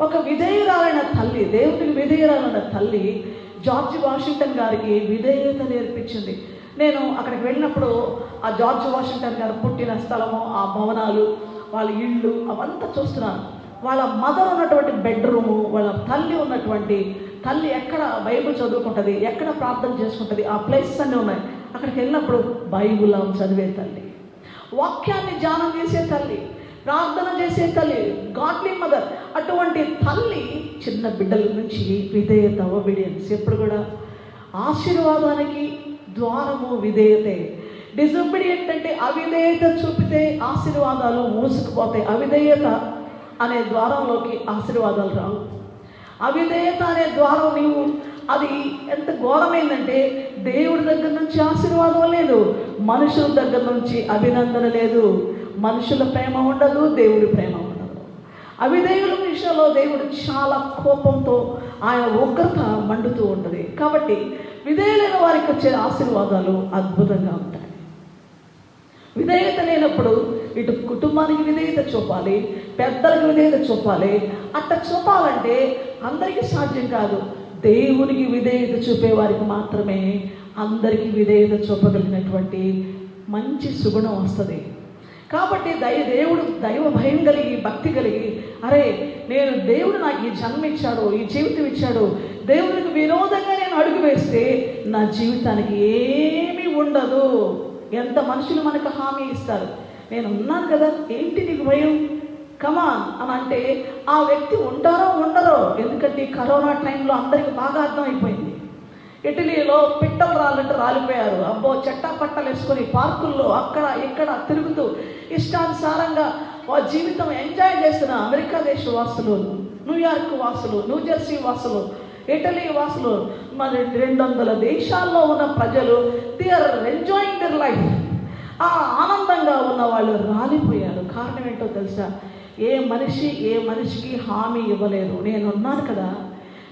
ఒక విధేయురాలైన తల్లి, దేవుడికి విధేయురాలైన తల్లి జార్జ్ వాషింగ్టన్ గారికి విధేయత నేర్పించింది. నేను అక్కడికి వెళ్ళినప్పుడు ఆ జార్జ్ వాషింగ్టన్ గారు పుట్టిన స్థలము, ఆ భవనాలు, వాళ్ళ ఇళ్ళు అవంతా చూస్తున్నాను. వాళ్ళ మదర్ ఉన్నటువంటి బెడ్రూము, వాళ్ళ తల్లి ఉన్నటువంటి తల్లి ఎక్కడ బైబిల్ చదువుకుంటుంది, ఎక్కడ ప్రార్థన చేసుకుంటుంది, ఆ ప్లేసెస్ అన్నీ ఉన్నాయి. అక్కడికి వెళ్ళినప్పుడు బైబిల్ చదివే తల్లి, వాక్యాన్ని ధ్యానం చేసే తల్లి, ప్రార్థన చేసే తల్లి, గాడ్లీ మదర్. అటువంటి తల్లి చిన్న బిడ్డల నుంచి విధేయత, ఒబీడియన్స్. ఎప్పుడు కూడా ఆశీర్వాదానికి ద్వారము విధేయతే. డిసొబీడియంట్ అంటే అవిధేయత చూపితే ఆశీర్వాదాలు మూసుకుపోతాయి. అవిధేయత అనే ద్వారంలోకి ఆశీర్వాదాలు రావు. అవిధేయత అనే ద్వారం నీవు, అది ఎంత ఘోరమైందంటే దేవుడి దగ్గర నుంచి ఆశీర్వాదం లేదు, మనుషుల దగ్గర నుంచి అభినందన లేదు. మనుషుల ప్రేమ ఉండదు, దేవుడి ప్రేమ ఉండదు. అవిధేయుల విషయంలో దేవుడు చాలా కోపంతో ఆయన ఉగ్రత మండుతూ ఉంటుంది. కాబట్టి విధేయులైన వారికి వచ్చే ఆశీర్వాదాలు అద్భుతంగా ఉంటాయి. విధేయత లేనప్పుడు ఇటు కుటుంబానికి విధేయత చూపాలి, పెద్దలకు విధేయత చూపాలి. అట్లా చూపాలంటే అందరికీ సాధ్యం కాదు. దేవునికి విధేయత చూపే వారికి మాత్రమే అందరికీ విధేయత చూపగలిగినటువంటి మంచి సుగుణం వస్తుంది. కాబట్టి దేవుడు దైవ భయం కలిగి, భక్తి కలిగి, అరే నేను దేవుడు నాకు ఈ జన్మ ఇచ్చాడు, ఈ జీవితం ఇచ్చాడు, దేవుడికి విరోధంగా నేను అడుగు వేస్తే నా జీవితానికి ఏమీ ఉండదు. ఎంత మనుషులు మనకు హామీ ఇస్తారు, నేను ఉన్నాను కదా, ఏంటి నీకు భయం, కమాన్ అని అంటే ఆ వ్యక్తి ఉంటారో ఉండరో. ఎందుకంటే ఈ కరోనా టైంలో అందరికీ బాగా అర్థమైపోయింది. ఇటలీలో పిట్టలు రాలంటే రాలిపోయారు. అబ్బో చెట్టా పట్టలు వేసుకొని పార్కుల్లో అక్కడ ఇక్కడ తిరుగుతూ ఇష్టానుసారంగా జీవితం ఎంజాయ్ చేస్తున్న అమెరికా దేశ వాసులు, న్యూయార్క్ వాసులు, న్యూజెర్సీ వాసులు, ఇటలీ వాసులు, మరి 200 దేశాల్లో ఉన్న ప్రజలు they are enjoying their life. ఆ ఆనందంగా ఉన్న వాళ్ళు రాలిపోయారు. కారణం ఏంటో తెలుసా? ఏ మనిషికి హామీ ఇవ్వలేదు. నేనున్నాను కదా,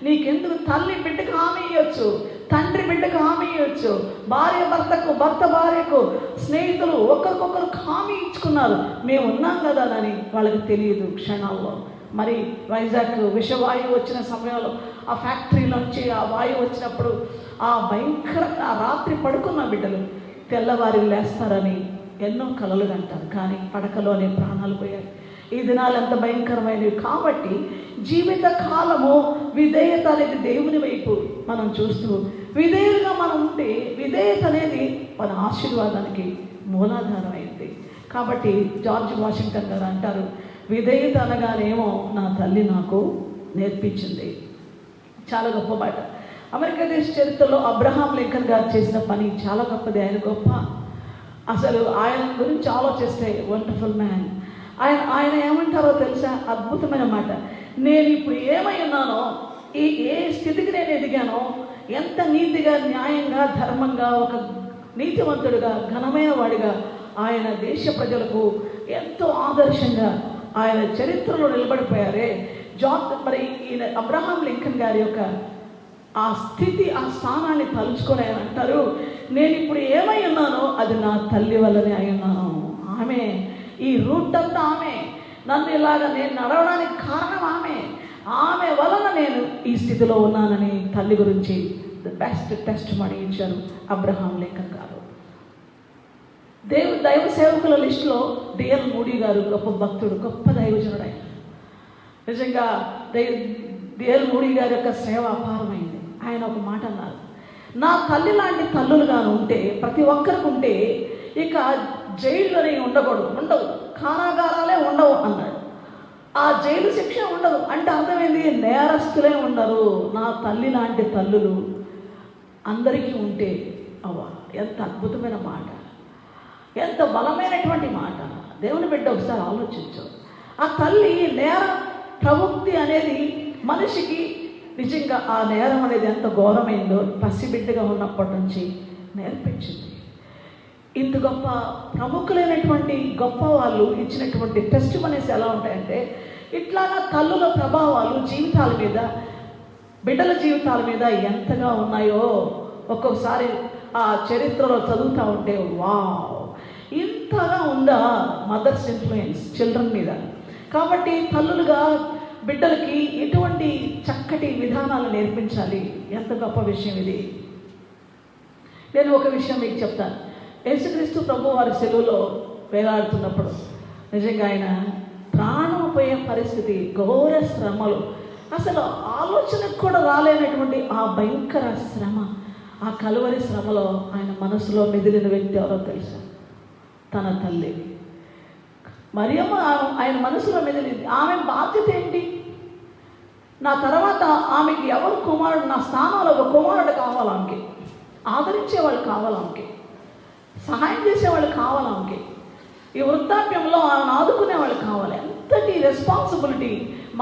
నీకెందుకు? తల్లి బిడ్డకు హామీ ఇవ్వచ్చు, తండ్రి బిడ్డకు హామీ ఇవ్వచ్చు, భార్య భర్తకు, భర్త భార్యకు, స్నేహితులు ఒకరికొకరు హామీ ఇచ్చుకున్నారు, మేము ఉన్నాం కదా అని వాళ్ళకి తెలియదు క్షణాల్లో. మరి వైజాగ్ విషవాయువు వచ్చిన సమయంలో ఆ ఫ్యాక్టరీలోంచి ఆ వాయువు వచ్చినప్పుడు ఆ రాత్రి పడుకున్న బిడ్డలు తెల్లవారి లేస్తారని ఎన్నో కలలు కంటారు, కానీ పడకలోనే ప్రాణాలు పోయాయి. ఈ దినాలు ఎంత భయంకరమైనవి. కాబట్టి జీవిత కాలము విధేయత అనేది దేవుని వైపు మనం చూస్తూ విధేయులుగా మనం ఉంటే విధేయత అనేది మన ఆశీర్వాదానికి మూలాధారం అయింది. కాబట్టి జార్జ్ వాషింగ్టన్ గారు అంటారు, విధేయత అనగానేమో నా తల్లి నాకు నేర్పించింది. చాలా గొప్ప మాట. అమెరికా దేశ చరిత్రలో అబ్రహాం లింకన్ గారు చేసిన పని చాలా గొప్పది. ఆయన గొప్ప, అసలు ఆయన గురించి ఆలోచిస్తే వండర్ఫుల్ మ్యాన్. ఆయన ఏమంటారో తెలుసా? అద్భుతమైన మాట. నేను ఇప్పుడు ఏమై ఉన్నానో, ఏ స్థితికి నేను ఎదిగానో, ఎంత నీతిగా, న్యాయంగా, ధర్మంగా, ఒక నీతివంతుడిగా, ఘనమైన వాడిగా ఆయన దేశ ప్రజలకు ఎంతో ఆదర్శంగా ఆయన చరిత్రలో నిలబడిపోయారే. మరి ఈయన అబ్రహాం లింకన్ గారి యొక్క ఆ స్థితి, ఆ స్థానాన్ని తలుచుకొని ఆయన అంటారు, నేను ఇప్పుడు ఏమై ఉన్నానో అది నా తల్లి వల్లనే అయి ఉన్నాను. ఆమె ఈ రూట్ అంతా ఆమె, నన్ను ఇలాగా నేను నడవడానికి కారణం ఆమె వలన నేను ఈ స్థితిలో ఉన్నానని తల్లి గురించి ద బెస్ట్ టెస్ట్ మనీ ఇచ్చారు అబ్రహాం లింకన్ గారు. దైవ సేవకుల లిస్టులో డిఎల్ మూడీ గారు గొప్ప భక్తుడు, గొప్ప దైవజనుడు. ఆయన నిజంగా డిఎల్ మూడీ గారి యొక్క సేవ అపారమైంది. ఆయన ఒక మాట అన్నారు, నా తల్లి లాంటి తల్లులుగాను ఉంటే, ప్రతి ఒక్కరికి ఉంటే ఇక జైల్లోనే ఉండవు, కారాగారాలే ఉండవు అన్నాడు. ఆ జైలు శిక్ష ఉండదు అంటే అర్థమైంది, నేరస్తులే ఉండరు. నా తల్లి లాంటి తల్లులు అందరికీ ఉంటే, అవ్వా ఎంత అద్భుతమైన మాట, ఎంత బలమైనటువంటి మాట. దేవుని బిడ్డ ఒకసారి ఆలోచించు. ఆ తల్లి నేర ప్రవృత్తి అనేది మనిషికి నిజంగా ఆ నేరం అనేది ఎంత ఘోరమైందో పసిబిడ్డగా ఉన్నప్పటి నుంచి నేర్పించింది. ఇంత గొప్ప ప్రముఖులైనటువంటి గొప్ప వాళ్ళు ఇచ్చినటువంటి టెస్ట్ మనీస్ ఎలా ఉంటాయంటే, ఇట్లాగా తల్లుల ప్రభావాలు జీవితాల మీద, బిడ్డల జీవితాల మీద ఎంతగా ఉన్నాయో ఒక్కొక్కసారి ఆ చరిత్రలో చదువుతూ ఉంటే వావ్, ఇంతగా ఉందా మదర్స్ ఇన్ఫ్లుయెన్స్ చిల్డ్రన్ మీద. కాబట్టి తల్లులుగా బిడ్డలకి ఎటువంటి చక్కటి విధానాలు నేర్పించాలి. ఎంత గొప్ప విషయం ఇది. నేను ఒక విషయం మీకు చెప్తాను. యేసుక్రీస్తు ప్రభు వారి సెలువులో వేలాడుతున్నప్పుడు నిజంగా ఆయన ప్రాణం పోయే పరిస్థితి, ఘోర శ్రమలు, అసలు ఆలోచనకు కూడా రాలేనటువంటి ఆ భయంకర శ్రమ, ఆ కలువరి శ్రమలో ఆయన మనసులో మెదిలిన వ్యక్తి ఎవరో తెలుసా? తన తల్లి మరియమ్మ. ఆయన మనసులో మెదిలింది. ఆమె బాధ్యత ఏంటి? నా తర్వాత ఆమెకి ఎవరు కుమారుడు, నా స్థానంలో ఒక కుమారుడు కావాలి, ఆమెకి ఆదరించేవాళ్ళు కావాలి, ఆమెకి సహాయం చేసేవాళ్ళు కావాలి, ఆమెకి ఈ వృద్ధాప్యంలో ఆమెను ఆదుకునే వాళ్ళు కావాలి. ఎంతటి రెస్పాన్సిబిలిటీ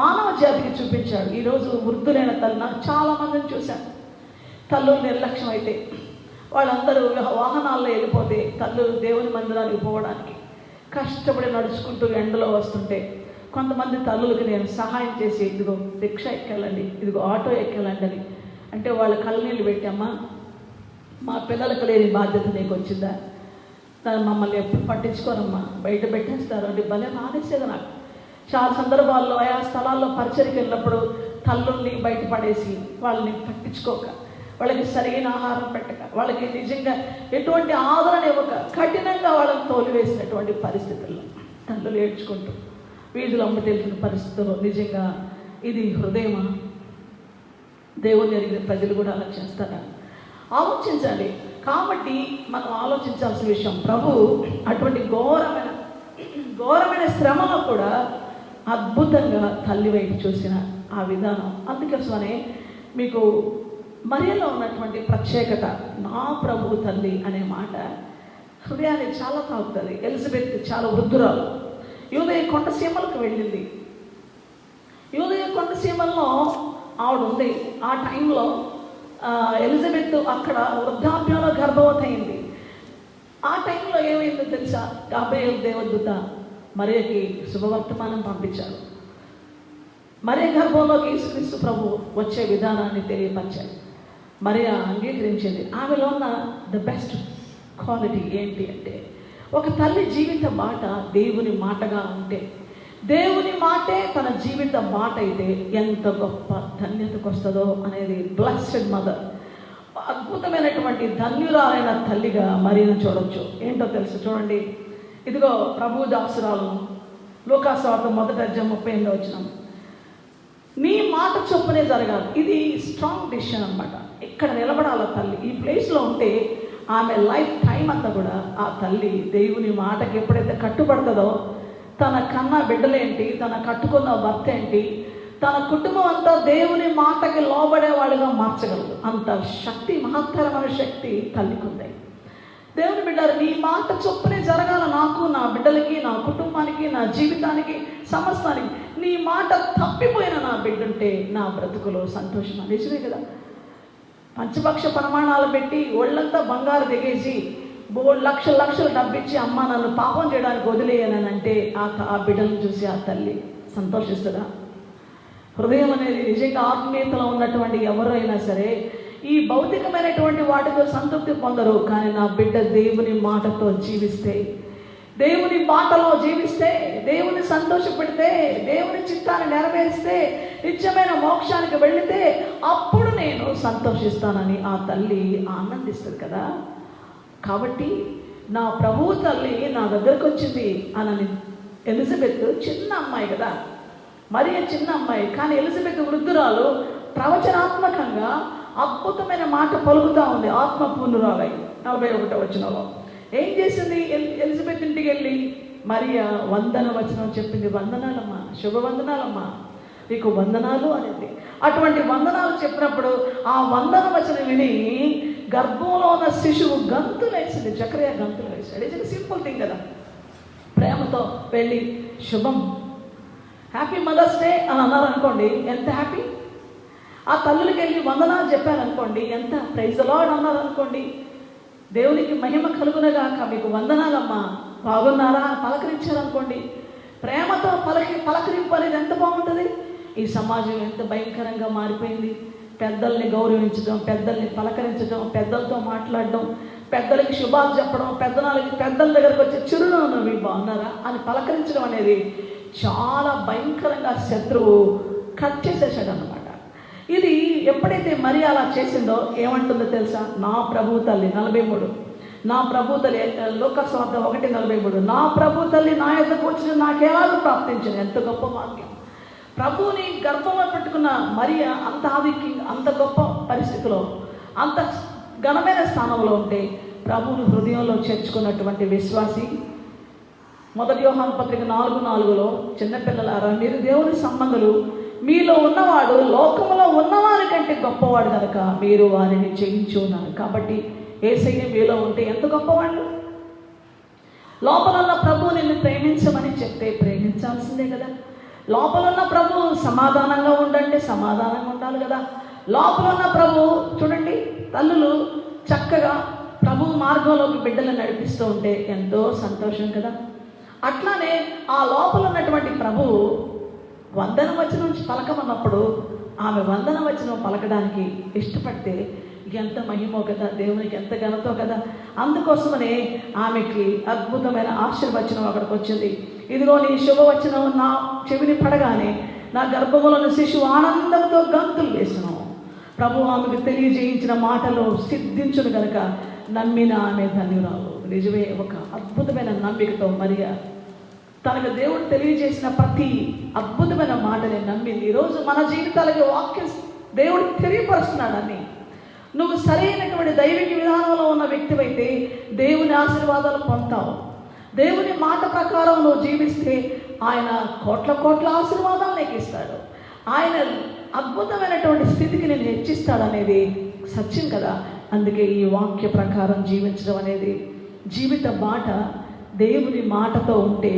మానవ జాతికి చూపించాడు. ఈరోజు వృద్ధులైన తల్లి, నాకు చాలామందిని చూశాను, తల్లు నిర్లక్ష్యం అయితే వాళ్ళందరూ వాహనాల్లో వెళ్ళిపోతే తల్లు దేవుని మందిరానికి పోవడానికి కష్టపడి నడుచుకుంటూ ఎండలో వస్తుంటే కొంతమంది తల్లులకి నేను సహాయం చేసి, ఇదిగో రిక్షా ఎక్కాలండి, ఇదిగో ఆటో ఎక్కాలండి అని అంటే వాళ్ళ కళ్ళనీళ్ళు పెట్టామ్మా, మా పిల్లలకు లేని బాధ్యత నీకు వచ్చిందా? తను మమ్మల్ని ఎప్పుడు పట్టించుకోరమ్మా, బయట పెట్టేస్తారు అంటే భలే మానేసేది నాకు. చాలా సందర్భాల్లో ఆయా స్థలాల్లో పరిచయకి వెళ్ళినప్పుడు తల్లుల్ని బయటపడేసి వాళ్ళని పట్టించుకోక, వాళ్ళకి సరైన ఆహారం పెట్టక, వాళ్ళకి నిజంగా ఎటువంటి ఆదరణ ఇవ్వక కఠినంగా వాళ్ళని తోలివేసినటువంటి పరిస్థితుల్లో తల్లులు ఏడ్చుకుంటూ వీధులు అమ్మ తెలిసిన పరిస్థితుల్లో నిజంగా ఇది హృదయమా? దేవుని ఎరిగిన ప్రజలు కూడా అలా చేస్తారా? ఆలోచించాలి. కాబట్టి మనం ఆలోచించాల్సిన విషయం, ప్రభు అటువంటి ఘోరమైన శ్రమలో కూడా అద్భుతంగా తల్లి వైపు చూసిన ఆ విధానం. అందుకోసమనే మీకు మరియలో ఉన్నటువంటి ప్రత్యేకత, నా ప్రభు తల్లి అనే మాట హృదయాన్ని చాలా తాకుతుంది. ఎలిజబెత్ చాలా వృద్ధురాలు, యూదయ కొండసీమలకు వెళ్ళింది. యూదయ కొండసీమల్లో ఆవిడ ఉంది. ఆ టైంలో ఎలిజబెత్ అక్కడ వృద్ధాప్యంలో గర్భవతి అయింది. ఆ టైంలో ఏమైందో తెలుసా? గాబ్రియేలు దేవదూత మరియకి శుభవర్తమానం పంపించారు. మరియ గర్భంలోకి యేసుక్రీస్తు ప్రభు వచ్చే విధానాన్ని తెలియపరిచారు. మరియ అంగీకరించింది. ఆమెలో ఉన్న ద బెస్ట్ క్వాలిటీ ఏంటి అంటే, ఒక తల్లి జీవిత బాట దేవుని మాటగా ఉంటే, దేవుని మాటే తన జీవిత మాట అయితే ఎంత గొప్ప ధన్యతకు వస్తుందో అనేది బ్లెస్డ్ మదర్, అద్భుతమైనటువంటి ధన్యురాలైన తల్లిగా మరియను చూడొచ్చు. ఏంటో తెలుసు చూడండి, ఇదిగో ప్రభు దాసురాలను లూకాసు వార్త 1:38 నీ మాట చొప్పునే జరగాలి. ఇది స్ట్రాంగ్ డిసిషన్ అనమాట. ఇక్కడ నిలబడాల తల్లి. ఈ ప్లేస్లో ఉంటే ఆమె లైఫ్ టైం అంతా కూడా ఆ తల్లి దేవుని మాటకి ఎప్పుడైతే కట్టుబడుతుందో, తన కన్న బిడ్డలేంటి, తన కట్టుకున్న భర్త ఏంటి, తన కుటుంబం అంతా దేవుని మాటకి లోబడే వాళ్ళుగా మార్చగలదు. అంత శక్తి, మహత్తరమైన శక్తి తల్లికి ఉంది. దేవుని బిడ్డలు, నీ మాట చొప్పునే జరగాల, నాకు, నా బిడ్డలకి, నా కుటుంబానికి, నా జీవితానికి, సమస్తానికి. నీ మాట తప్పిపోయిన నా బిడ్డుంటే నా బ్రతుకులో సంతోషం. నిజమే కదా? పంచపక్ష ప్రమాణాలు పెట్టి ఒళ్ళంతా బంగారు దిగేసి లక్షలు డబ్బిచ్చి అమ్మ నన్ను పాపం చేయడానికి వదిలేయనంటే ఆ బిడ్డలను చూసి ఆ తల్లి సంతోషిస్తుందా? హృదయం అనేది నిజంగా ఆత్మీయతలో ఉన్నటువంటి ఎవరైనా సరే ఈ భౌతికమైనటువంటి వాటితో సంతృప్తి పొందరు. కానీ నా బిడ్డ దేవుని మాటతో జీవిస్తే, దేవుని బాటలో జీవిస్తే, దేవుని సంతోషపెడితే, దేవుని చిత్తాన్ని నెరవేరిస్తే, నిత్యమైన మోక్షానికి వెళితే అప్పుడు నేను సంతోషిస్తానని ఆ తల్లి ఆనందిస్తుంది కదా. కాబట్టి నా ప్రభువు తల్లి నా దగ్గరకు వచ్చింది అని ఎలిజబెత్ చిన్న అమ్మాయి కదా, మరియ చిన్న అమ్మాయి, కానీ ఎలిజబెత్ వృద్ధురాలు ప్రవచనాత్మకంగా అద్భుతమైన మాట పలుకుతూ ఉంది. ఆత్మపూర్ణురాలై 41 ఏం చేసింది? ఎలిజబెత్ ఇంటికి వెళ్ళి మరియ వందన వచనం చెప్పింది. వందనాలమ్మా, శుభవందనాలమ్మా, నీకు వందనాలు అనేది. అటువంటి వందనాలు చెప్పినప్పుడు ఆ వందన వచనం విని గర్భంలో ఉన్న శిశువు గంతులు వేసింది. జకరియా గంతులు వేసాడు. ఇది సింపుల్ థింగ్ కదా. ప్రేమతో వెళ్ళి శుభం, హ్యాపీ మదర్స్ డే అని అన్నారు అనుకోండి, ఎంత హ్యాపీ. ఆ తల్లులకి వెళ్ళి వందనాలు చెప్పారనుకోండి, ఎంత ప్రైజ్ ది లార్డ్ అన్నారు అనుకోండి, దేవునికి మహిమ కలుగునగాక, మీకు వందనాలమ్మా, బాగున్నారా పలకరించారనుకోండి. ప్రేమతో పలకరింపు అనేది ఎంత బాగుంటుంది. ఈ సమాజం ఎంత భయంకరంగా మారిపోయింది. పెద్దల్ని గౌరవించడం, పెద్దల్ని పలకరించడం, పెద్దలతో మాట్లాడడం, పెద్దలకి శుభాలు చెప్పడం, పెద్దల దగ్గరకు వచ్చి చిరునవ్వు బాగున్నారా అని పలకరించడం అనేది చాలా భయంకరంగా శత్రువు కట్ చేసేసాడు అన్నమాట. ఇది ఎప్పుడైతే మరి అలా చేసిందో ఏమంటుందో తెలుసా? నా ప్రభు తల్లి 43, నా ప్రభు తల్లి లూకాసు వార్త 1:43, నా ప్రభు తల్లి నా యొద్దకు వచ్చిన నాకేలాగూ ప్రాప్తించింది. ఎంత గొప్ప భాగ్యం. ప్రభువుని గర్భంలో పెట్టుకున్న మరియ అంత అంత గొప్ప పరిస్థితిలో, అంత ఘనమైన స్థానంలో ఉంటే ప్రభువుని హృదయంలో చేర్చుకున్నటువంటి విశ్వాసి. 1 యోహాను పత్రిక 4:4 చిన్నపిల్లలారా, మీరు దేవుని సంబంధులు, మీలో ఉన్నవాడు లోకములో ఉన్నవారి కంటే గొప్పవాడు కనుక మీరు వారిని జయించున్నారు. కాబట్టి యేసయ్య మీలో ఉంటే ఎంత గొప్పవాళ్ళు. లోపల ఉన్న ప్రభు నిన్ను ప్రేమించమని చెప్తే ప్రేమించాల్సిందే కదా. లోపల ఉన్న ప్రభు సమాధానంగా ఉండంటే సమాధానంగా ఉండాలి కదా. లోపల ఉన్న ప్రభు చూడండి, తల్లులు చక్కగా ప్రభు మార్గంలోకి బిడ్డలను నడిపిస్తూ ఉంటే ఎంతో సంతోషం కదా. అట్లానే ఆ లోపల ఉన్నటువంటి ప్రభువు వందన వచనం నుంచి పలకమన్నప్పుడు ఆమె వందన వచనం పలకడానికి ఇష్టపడితే ఎంత మహిమో కదా, దేవునికి ఎంత ఘనతో కదా. అందుకోసమనే ఆమెకి అద్భుతమైన ఆశీర్వచనం అక్కడికి వచ్చింది. ఇదిగో నీ శుభవచనం నా చెవిని పడగానే నా గర్భములను శిశువు ఆనందంతో గంతులు వేసును. ప్రభు ఆమెకు తెలియజేయించిన మాటలు సిద్ధించును గనక నమ్మిన ఆమె ధన్యురాలు. నిజమే, ఒక అద్భుతమైన నమ్మికతో మరియా తనకు దేవుడు తెలియజేసిన ప్రతి అద్భుతమైన మాటని నమ్మింది. ఈరోజు మన జీవితాలకి వాక్యం దేవుడు తెలియపరుస్తున్నాడని నువ్వు సరైనటువంటి దైవిక విధానంలో ఉన్న వ్యక్తివైతే దేవుని ఆశీర్వాదాలు పొందుతావు. దేవుని మాట ప్రకారం నువ్వు జీవిస్తే ఆయన కోట్ల కోట్ల ఆశీర్వాదాలు నీకు ఇస్తాడు. ఆయన అద్భుతమైనటువంటి స్థితికి నేను హెచ్చిస్తాడనేది సత్యం కదా. అందుకే ఈ వాక్య ప్రకారం జీవించడం అనేది జీవిత బాట దేవుని మాటతో ఉంటే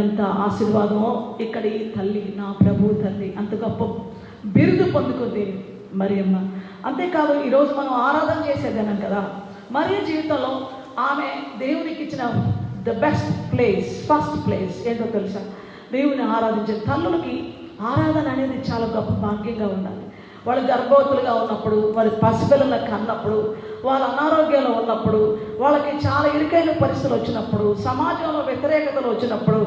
ఎంత ఆశీర్వాదమో. ఇక్కడ ఈ తల్లి, నా ప్రభు తల్లి, అంత గొప్ప బిరుదు పొందుకుంది మరియమ్మ. అంతేకాదు ఈరోజు మనం ఆరాధన చేసేదనం కదా. మరియ జీవితంలో ఆమె దేవునికి ఇచ్చిన the best place, first place ఏంటో తెలుసా? దేవుని ఆరాధించే తల్లులకి ఆరాధన అనేది చాలా గొప్ప భాగ్యంగా ఉండాలి. వాళ్ళు గర్భవతులుగా ఉన్నప్పుడు, వారి పసిపిల్లలకు కన్నప్పుడు, వాళ్ళ అనారోగ్యంలో ఉన్నప్పుడు, వాళ్ళకి చాలా ఇరుకైన పరిస్థితులు వచ్చినప్పుడు, సమాజంలో వ్యతిరేకతలు వచ్చినప్పుడు,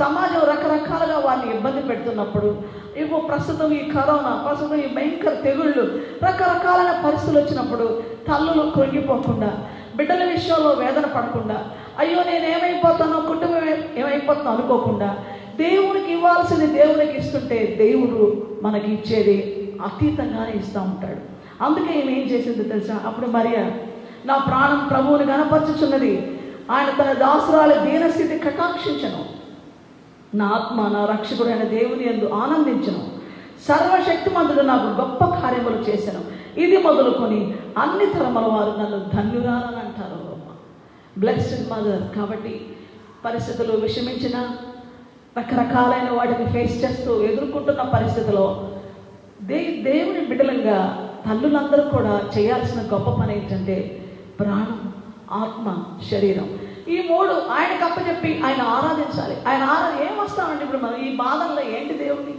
సమాజం రకరకాలుగా వారిని ఇబ్బంది పెడుతున్నప్పుడు, ప్రస్తుతం ఈ కరోనా, ప్రస్తుతం ఈ భయంకర తెగుళ్ళు, రకరకాలైన పరిస్థితులు వచ్చినప్పుడు తల్లులు కృంగిపోకుండా, బిడ్డల విషయంలో వేదన పడకుండా, అయ్యో నేను ఏమైపోతానో, కుటుంబం ఏమైపోతానో అనుకోకుండా దేవునికి ఇవ్వాల్సింది దేవునికి ఇస్తుంటే దేవుడు మనకి ఇచ్చేది అతీతంగానే ఇస్తూ ఉంటాడు. అందుకే ఈమె ఏం చేసిందో తెలుసా? అప్పుడు మరియా, నా ప్రాణం ప్రభువుని గణపరచుచున్నది, ఆయన తన దాసురాలి దీనస్థితి కటాక్షించను, నా ఆత్మ నా రక్షకుడైన దేవుని యందు ఆనందించను, సర్వశక్తిమంతుడు నాకు గొప్ప కార్యములు చేశాను, ఇది మొదలుకొని అన్ని తరముల వారు నన్ను ధన్యురాలని అంటారు. Blessed mother. కాబట్టి పరిస్థితులు విషమించిన, రకరకాలైన వాటిని ఫేస్ చేస్తూ ఎదుర్కొంటున్న పరిస్థితిలో దేవుని బిడ్డలంగా తల్లులందరూ కూడా చేయాల్సిన గొప్ప పని ఏంటంటే ప్రాణం, ఆత్మ, శరీరం, ఈ మూడు ఆయనకు అప్పచెప్పి ఆయన ఆరాధించాలి. ఆయన ఏం వస్తామండి ఇప్పుడు మనం ఈ బాధల్లో? ఏంటి దేవుని,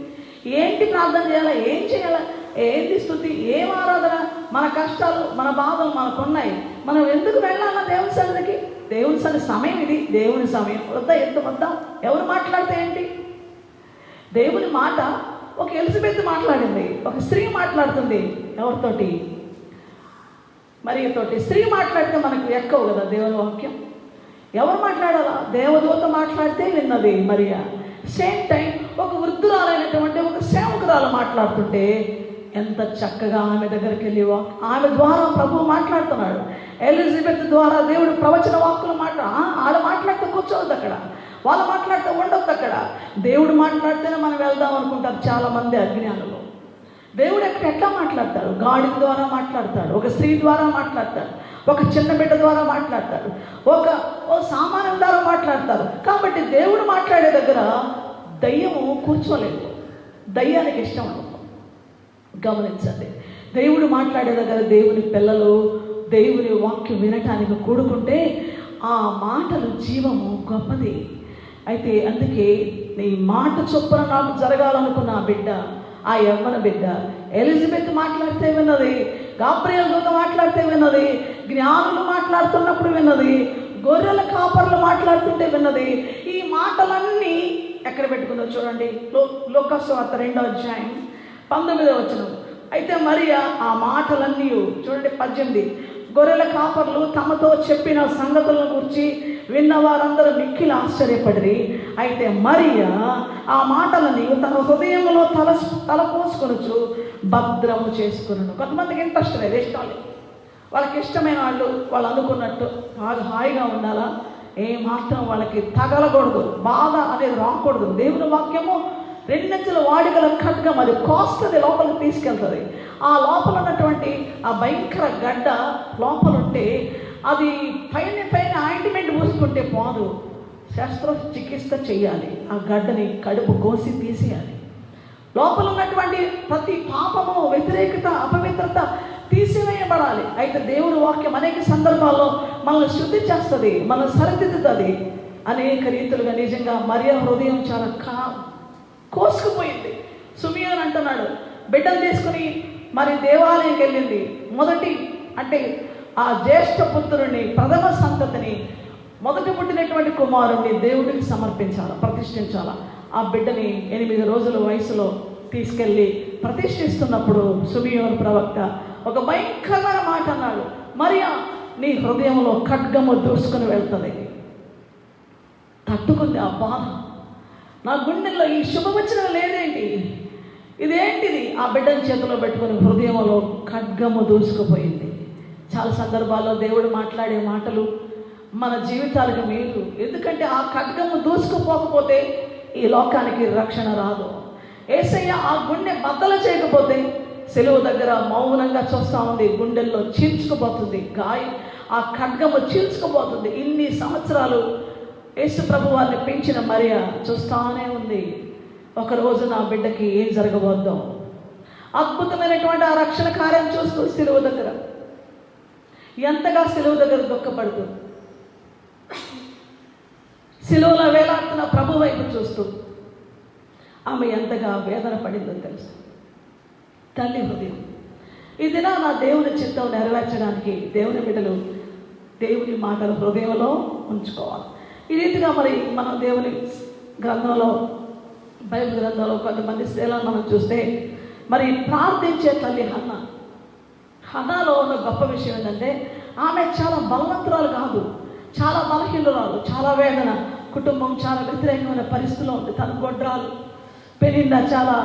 ఏంటి ప్రార్థన చేయాలా, ఏం చేయాలా, ఏంటి స్తుతి, ఏం ఆరాధన? మన కష్టాలు, మన బాధలు మనకున్నాయి. మనం ఎందుకు వెళ్ళాలా దేవుని సన్నిధికి? దేవుని సన్నిధి సమయం ఇది, దేవుని సమయం వద్దా, ఎంత వద్దా? ఎవరు మాట్లాడితే ఏంటి? దేవుని మాట ఒక ఎలిజబెత్ మాట్లాడింది, ఒక స్త్రీ మాట్లాడుతుంది. ఎవరితోటి? మరియతోటి. స్త్రీ మాట్లాడితే మనకు ఎక్కవు కదా దేవుని వాక్యం. ఎవరు మాట్లాడాలా? దేవదూత మాట్లాడితే విన్నది మరియా. సేమ్ టైం ఒక వృద్ధురాలైనటువంటి ఒక సేవకురాలు మాట్లాడుతుంటే ఎంత చక్కగా ఆమె దగ్గరికి వెళ్ళి ఆమె ద్వారా ప్రభువు మాట్లాడుతున్నాడు. ఎలిజబెత్ ద్వారా దేవుడు ప్రవచన వాక్కులు వాళ్ళు మాట్లాడితే కూర్చోవద్దు అక్కడ, వాళ్ళు మాట్లాడితే ఉండొద్దు అక్కడ. దేవుడు మాట్లాడితేనే మనం వెళ్దాం అనుకుంటారు చాలామంది అజ్ఞానులు. దేవుడు ఎట్లా మాట్లాడతాడు? గాడిద ద్వారా మాట్లాడతాడు, ఒక స్త్రీ ద్వారా మాట్లాడతాడు, ఒక చిన్న బిడ్డ ద్వారా మాట్లాడతాడు, ఓ సామాన్యం ద్వారా మాట్లాడతారు. కాబట్టి దేవుడు మాట్లాడే దగ్గర దయ్యము కూర్చోలేదు, దయ్యానికి ఇష్టం అనుకో. గమనించండి, దేవుడు మాట్లాడే దగ్గర దేవుని పిల్లలు దేవుని వాక్యం వినటానికి కూడుకుంటే ఆ మాటలు జీవము గొప్పది. అయితే అందుకే నీ మాట చొప్పున నాకు జరగాలనుకున్న ఆ బిడ్డ, ఆ యవ్వన బిడ్డ ఎలిజబెత్ మాట్లాడితే విన్నది, గాబ్రియల్ దూత మాట్లాడితే విన్నది, జ్ఞానులు మాట్లాడుతున్నప్పుడు విన్నది, గొర్రెల కాపర్లు మాట్లాడుతుంటే విన్నది. ఈ మాటలన్నీ ఎక్కడ పెట్టుకుందో చూడండి, లూకాసు వార్త 2వ అధ్యాయం 19వ వచనం. అయితే మరియా ఆ మాటలన్నీ చూడండి 18, గొర్రెల కాపర్లు తమతో చెప్పిన సంగతులను గురించి విన్న వారందరూ మిక్కిలి ఆశ్చర్యపడి, అయితే మరియా ఆ మాటలని తన హృదయంలో తలపోసుకొనొచ్చు భద్రము చేసుకున్నాను. కొంతమందికి ఇంట్రెస్ట్ లేదు, ఇష్టాలు, వాళ్ళకి ఇష్టమైన వాళ్ళు అనుకున్నట్టు బాగా హాయిగా ఉండాలా, ఏమాత్రం వాళ్ళకి తగలకూడదు, బాధ అనేది రాకూడదు. దేవుని వాక్యము రెండంచెల వాడిగల ఖడ్గం, అది కోస్తుంది, లోపలికి తీసుకెళ్తుంది. ఆ లోపల ఉన్నటువంటి ఆ భయంకర గడ్డ లోపలుంటే అది పైన ఆయింట్మెంట్ పూసుకుంటే పోదు, శస్త్రచికిత్స చేయాలి, ఆ గడ్డని కడుపు కోసి తీసేయాలి. లోపల ఉన్నటువంటి ప్రతి పాపము, వ్యతిరేకత, అపవిత్రత తీసివేయబడాలి. అయితే దేవుని వాక్యం అనేక సందర్భాల్లో మనల్ని శుద్ధి చేస్తుంది, మనల్ని సరిదిద్దుతుంది. అనేక రీతులుగా నిజంగా మరియ హృదయం చాలా కోసుకుపోయింది. సుమియోన్ అంటున్నాడు, బిడ్డను తీసుకుని మరి దేవాలయంకి వెళ్ళింది. మొదటి అంటే ఆ జ్యేష్ఠ పుత్రుడిని, ప్రథమ సంతతిని, మొదటి పుట్టినటువంటి కుమారుడిని దేవుడికి సమర్పించాలి, ప్రతిష్ఠించాలి. ఆ బిడ్డని 8 రోజుల వయసులో తీసుకెళ్ళి ప్రతిష్ఠిస్తున్నప్పుడు సుమియోను ప్రవక్త ఒక భయంకరమైన మాట అన్నాడు, మరియా నీ హృదయంలో ఖడ్గము దూసుకుని వెళ్తుంది. తట్టుకుంది ఆ బాధ. నా గుండెల్లో ఈ శుభవచనం లేదేంటి, ఇదేంటిది? ఆ బిడ్డను చేతిలో పెట్టుకుని హృదయంలో ఖడ్గము దూసుకుపోయింది. చాలా సందర్భాల్లో దేవుడు మాట్లాడే మాటలు మన జీవితాలకు మేలు. ఎందుకంటే ఆ ఖడ్గము దూసుకుపోకపోతే ఈ లోకానికి రక్షణ రాదు. యేసయ్య ఆ గుండె బద్దలు చేయకపోతే సెలువు దగ్గర మౌనంగా చూస్తూ ఉంది, గుండెల్లో చీల్చుకుపోతుంది, ఆ ఖడ్గము చీల్చుకుపోతుంది. ఇన్ని సంవత్సరాలు యేసు ప్రభు వారిని పెంచిన మరియ చూస్తానే ఉంది, ఒకరోజు నా బిడ్డకి ఏం జరగబోద్దాం. అద్భుతమైనటువంటి ఆ రక్షణ కార్యం చూస్తూ సెలువు దగ్గర ఎంతగా సెలువు దగ్గర దుఃఖపడుతుంది, సెలువులో వేలాడుతున్న ప్రభు వైపు చూస్తూ ఆమె ఎంతగా వేదన పడిందో తెలుసు. తల్లి హృదయం ఇదినా నా దేవుని చిత్తం నెరవేర్చడానికి దేవుని బిడ్డలు దేవుని మాటలు హృదయంలో ఉంచుకోవాలి. ఈ రీతిగా మరి మనం దేవుని గ్రంథంలో, బైబిల్ గ్రంథంలో కొంతమంది స్త్రీలను మనం చూస్తే మరి ప్రార్థించే తల్లి హన్నాలో ఉన్న గొప్ప విషయం ఏంటంటే ఆమె చాలా బలవంతురాలు కాదు, చాలా బలహీనురాలు, చాలా వేదన, కుటుంబం చాలా వ్యతిరేకమైన పరిస్థితిలో ఉంది. తన గొడ్రాలు పెనిన్న చాలా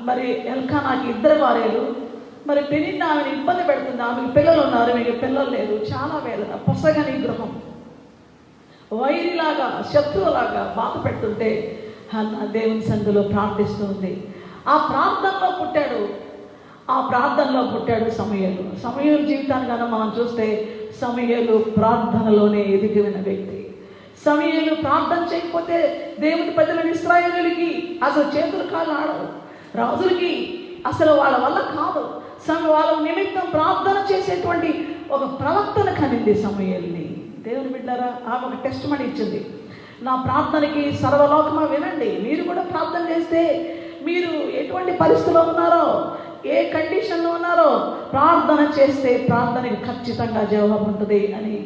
మరి ఎల్కానాకి 2 భార్యలు, మరి పెనిన్న ఆమెను ఇబ్బంది పెడుతుంది. ఆమెకు పిల్లలు ఉన్నారు, మీకు పిల్లలు లేదు, చాలా వేదన, పొసగని గృహం, వైరిలాగా శత్రువులాగా బాధ పెడుతుంటే దేవుని సందులో ప్రార్థిస్తుంది. ఆ ప్రార్థనలో పుట్టాడు సమూయేలు జీవితాన్ని కన్నా మనం చూస్తే సమూయేలు ప్రార్థనలోనే ఎదిగిన వ్యక్తి. సమూయేలు ప్రార్థన చేయకపోతే దేవుని ప్రజలను ఇశ్రాయేలుకి అసలు చేతులు కాళ్ళు ఆడవు, రాజులకి అసలు వాళ్ళ వల్ల కాదు. వాళ్ళ నిమిత్తం ప్రార్థన చేసేటువంటి ఒక ప్రవక్తన కనింది సమూయేలుని. దేవుని బిడ్డారా, ఆమె ఒక టెస్ట్ మని ఇచ్చింది, నా ప్రార్థనకి సర్వలోకమా వినండి, మీరు కూడా ప్రార్థన చేస్తే మీరు ఎటువంటి పరిస్థితిలో ఉన్నారో, ఏ కండిషన్లో ఉన్నారో ప్రార్థన చేస్తే ప్రార్థనకి ఖచ్చితంగా జవాబు ఉంటుంది అని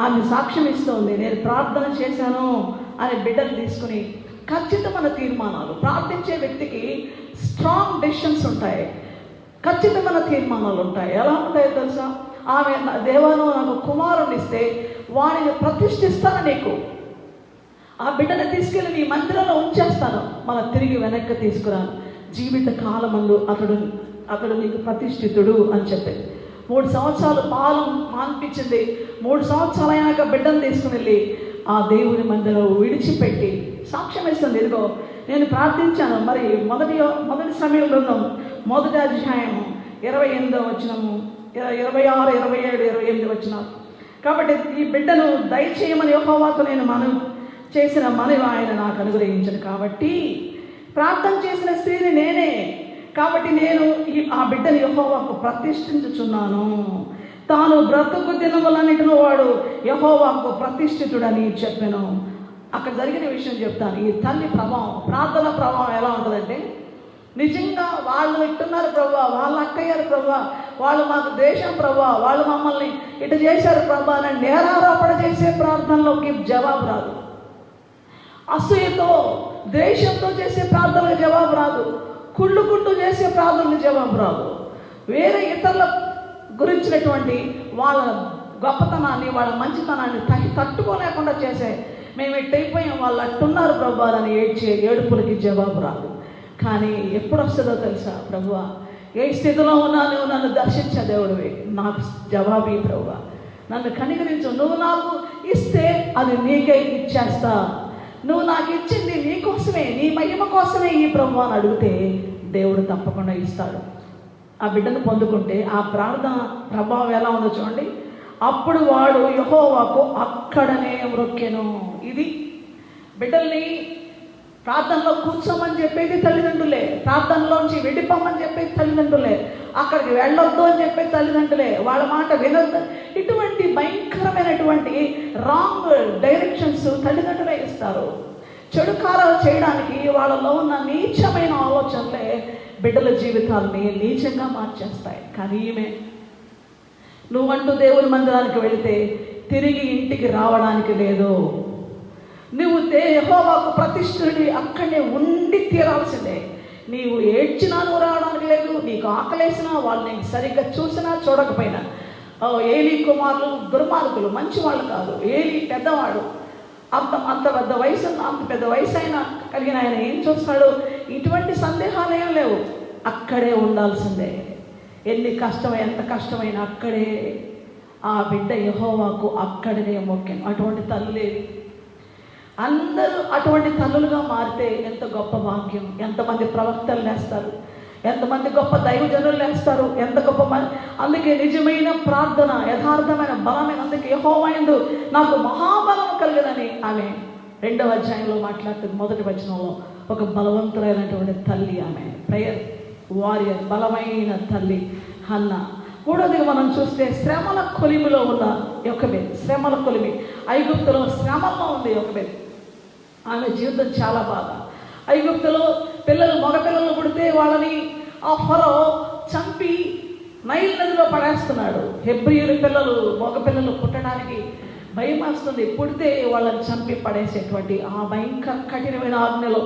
ఆమె సాక్ష్యం ఇస్తుంది. నేను ప్రార్థన చేశాను అని బిడ్డను తీసుకుని ఖచ్చితమైన తీర్మానాలు, ప్రార్థించే వ్యక్తికి స్ట్రాంగ్ డెసిషన్స్ ఉంటాయి, ఖచ్చితమైన తీర్మానాలు ఉంటాయి. ఎలా ఉంటాయో తెలుసా? ఆమె దేవాను నాకు కుమారుని ఇస్తే వాడిని ప్రతిష్ఠిస్తాను, నీకు ఆ బిడ్డను తీసుకెళ్ళి నీ మందిరంలో ఉంచేస్తాను, మళ్ళీ తిరిగి వెనక్కి తీసుకురాను, జీవిత కాలమందు అతడు నీకు ప్రతిష్ఠితుడు అని చెప్పేది. 3 సంవత్సరాలు పాలు మాన్పించింది. 3 సంవత్సరాలు అయినాక బిడ్డను తీసుకుని వెళ్ళి ఆ దేవుని మందిరం విడిచిపెట్టి సాక్ష్యం ఇస్తుంది, ఇదిగో నేను ప్రార్థించాను. మరి మొదటి సమయంలో 1వ అధ్యాయము 28వ వచనము, 26, 27, 28 వచనం. కాబట్టి ఈ బిడ్డను దయచేయమని యెహోవాకు నేను చేసిన మనవి ఆయన నాకు అనుగ్రహించను. కాబట్టి ప్రార్థన చేసిన స్త్రీని నేనే, కాబట్టి నేను ఆ బిడ్డను యెహోవాకు ప్రతిష్ఠించుచున్నాను. తాను బ్రతుకు దినములన్నిటిలో వాడు యెహోవాకు ప్రతిష్ఠితుడని చెప్పాను. అక్కడ జరిగిన విషయం చెప్తాను. ఈ తల్లి ప్రభావం, ప్రార్థన ప్రభావం ఎలా ఉంటుందంటే, నిజంగా వాళ్ళు ఇట్టున్నారు ప్రభా, వాళ్ళు అక్కయ్యారు ప్రభా, వాళ్ళు మాకు దేశం ప్రభా, వాళ్ళు మమ్మల్ని ఇటు చేశారు ప్రభా అని నేరారోపణ చేసే ప్రార్థనలోకి జవాబు రాదు. అసూయతో ద్వేషంతో చేసే ప్రార్థనలకు జవాబు రాదు. కుళ్ళుకుంటూ చేసే ప్రార్థనలకు జవాబు రాదు. వేరే ఇతరుల గురించినటువంటి వాళ్ళ గొప్పతనాన్ని, వాళ్ళ మంచితనాన్ని తట్టుకోలేకుండా చేసే, మేము ఎట్టయిపోయాం, వాళ్ళు అట్టున్నారు ప్రభా అని ఏడ్చే ఏడుపులకి జవాబు రాదు. కానీ ఎప్పుడు వస్తుందో తెలుసా? ప్రభువా, ఏ స్థితిలో ఉన్నా నువ్వు నన్ను దర్శించే దేవుడివి, నాకు జవాబు ప్రభువా, నన్ను కనికరించు, నువ్వు నాకు ఇస్తే అది నీకే ఇచ్చేస్తా, నువ్వు నాకు ఇచ్చింది నీకోసమే, నీ మహిమ కోసమే ఈ ప్రభువా అని అడిగితే దేవుడు తప్పకుండా ఇస్తాడు. ఆ బిడ్డను పొందుకుంటే ఆ ప్రార్థన ప్రభావం ఎలా ఉందో చూడండి. అప్పుడు వాడు యెహోవాకు అక్కడనే మ్రొక్కెను. ఇది బిడ్డల్ని ప్రార్థనలో కూర్చోమని చెప్పేది తల్లిదండ్రులే, ప్రార్థనలోంచి వెళ్ళిపోమని చెప్పేది తల్లిదండ్రులే, అక్కడికి వెళ్ళొద్దు అని చెప్పేది తల్లిదండ్రులే, వాళ్ళ మాట వినొద్దు. ఇటువంటి భయంకరమైనటువంటి రాంగ్ డైరెక్షన్స్ తల్లిదండ్రులే ఇస్తారు. చెడు కార్యాలు చేయడానికి వాళ్ళలో ఉన్న నీచమైన ఆలోచనలే బిడ్డల జీవితాలని నీచంగా మార్చేస్తాయి. కానీ ఈమె నువ్వంటూ దేవుని మందిరానికి వెళితే తిరిగి ఇంటికి రావడానికి లేదు. నువ్వు యెహోవాకు ప్రతిష్ఠుడి అక్కడే ఉండి తీరాల్సిందే. నీవు ఏడ్చినా నువ్వు రావడానికి లేదు, నీకు ఆకలేసినా, వాళ్ళు నీకు సరిగ్గా చూసినా చూడకపోయినా. ఏలీ కుమారులు దుర్మార్గులు, మంచి వాళ్ళు కాదు. ఏలీ పెద్దవాడు, అంత పెద్ద వయసు అయినా కలిగిన ఆయన ఏం చూస్తాడు? ఇటువంటి సందేహాలు ఏం లేవు, అక్కడే ఉండాల్సిందే. ఎంత కష్టమైనా అక్కడే. ఆ బిడ్డ యెహోవాకు అక్కడనే ముఖ్యం. అటువంటి తల్లులేవి. అందరూ అటువంటి తల్లులుగా మారితే ఎంత గొప్ప భాగ్యం. ఎంతమంది ప్రవక్తలు లేస్తారు, ఎంతమంది గొప్ప దైవజనులు లేస్తారు, ఎంత గొప్ప అందుకే నిజమైన ప్రార్థన, యథార్థమైన బలమైన, అందుకే యెహోవా యందు నాకు మహాబలం కలిగదని ఆమె 2వ అధ్యాయంలో మాట్లాడుతుంది. 1వ వచనంలో ఒక బలవంతులైనటువంటి తల్లి ఆమె, ప్రేయర్ వారియర్, బలమైన తల్లి హన్నా. 3వదిగా మనం చూస్తే శ్రమల కొలిమిలో ఉన్న యొకెబెద్. శ్రమల కొలిమి, ఐగుప్తులో శ్రమల్లో ఉంది యొకెబెద్. ఆమె జీవితం చాలా బాగా. ఐగుప్తులో మగపిల్లలు పుడితే వాళ్ళని ఆ ఫరో చంపి నైల్ నదిలో పడేస్తున్నాడు. హెబ్రీయుల మగపిల్లలు పుట్టడానికి భయం వస్తుంది, పుడితే వాళ్ళని చంపి పడేసేటువంటి ఆ భయంకర కఠినమైన ఆజ్ఞలో,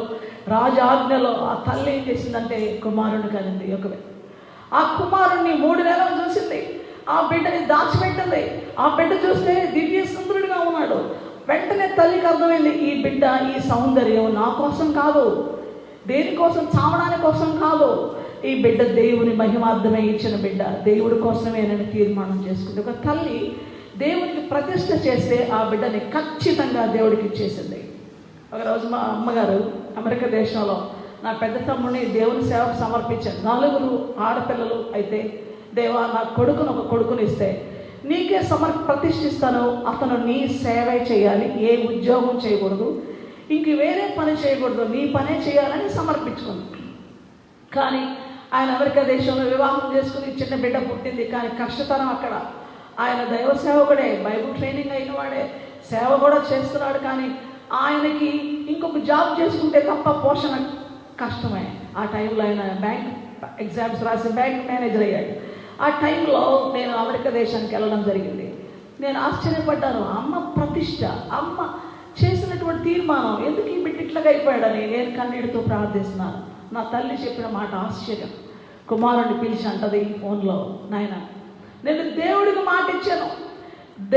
రాజాజ్ఞలో ఆ తల్లి ఏం చేసిందంటే కుమారుని కలిగింది యొకెబెద్. ఆ కుమారుణ్ణి 3 నెలలు చూసింది, ఆ బిడ్డని దాచిపెట్టింది. ఆ బిడ్డ చూస్తే దివ్య సుందరుడిగా ఉన్నాడు. వెంటనే తల్లికి అర్థమైంది, ఈ బిడ్డ, ఈ సౌందర్యం నా కోసం కాదు, దేనికోసం, చావడానికి కోసం కాదు. ఈ బిడ్డ దేవుని మహిమార్థమే ఇచ్చిన బిడ్డ, దేవుడి కోసమేనని తీర్మానం చేసుకుంది. ఒక తల్లి దేవునికి ప్రతిష్ఠ చేస్తే ఆ బిడ్డని ఖచ్చితంగా దేవుడికి ఇచ్చేసింది. ఒకరోజు మా అమ్మగారు అమెరికా దేశంలో నా పెద్ద తమ్ముడిని దేవుని సేవకు సమర్పించాను. 4 ఆడపిల్లలు అయితే, దేవా నా ఒక కొడుకుని ఇస్తే నీకే ప్రతిష్ఠిస్తాను, అతను నీ సేవే చేయాలి, ఏ ఉద్యోగం చేయకూడదు, ఇంక వేరే పని చేయకూడదు, నీ పనే చేయాలని సమర్పించుకుంది. కానీ ఆయన అమెరికా దేశంలో వివాహం చేసుకుని చిన్న బిడ్డ పుట్టింది. కానీ కష్టతరం అక్కడ. ఆయన దైవ సేవకుడే, బైబుల్ ట్రైనింగ్ అయిన వాడే, సేవ కూడా చేస్తున్నాడు. కానీ ఆయనకి ఇంకొక జాబ్ చేసుకుంటే తప్ప పోషణ కష్టమే. ఆ టైంలో ఆయన బ్యాంక్ ఎగ్జామ్స్ రాసి బ్యాంక్ మేనేజర్ అయ్యాడు. ఆ టైంలో నేను అమెరికా దేశానికి వెళ్ళడం జరిగింది. నేను ఆశ్చర్యపడ్డాను. అమ్మ ప్రతిష్ట, అమ్మ చేసినటువంటి తీర్మానం, ఎందుకు ఈ బిడ్డ ఇట్లాగా అయిపోయాడని నేను కన్నీటితో ప్రార్థిస్తున్నాను. నా తల్లి చెప్పిన మాట ఆశ్చర్యం. కుమారుడిని పిలిచి అంటది ఫోన్లో, నాయన నేను దేవుడికి మాట ఇచ్చాను,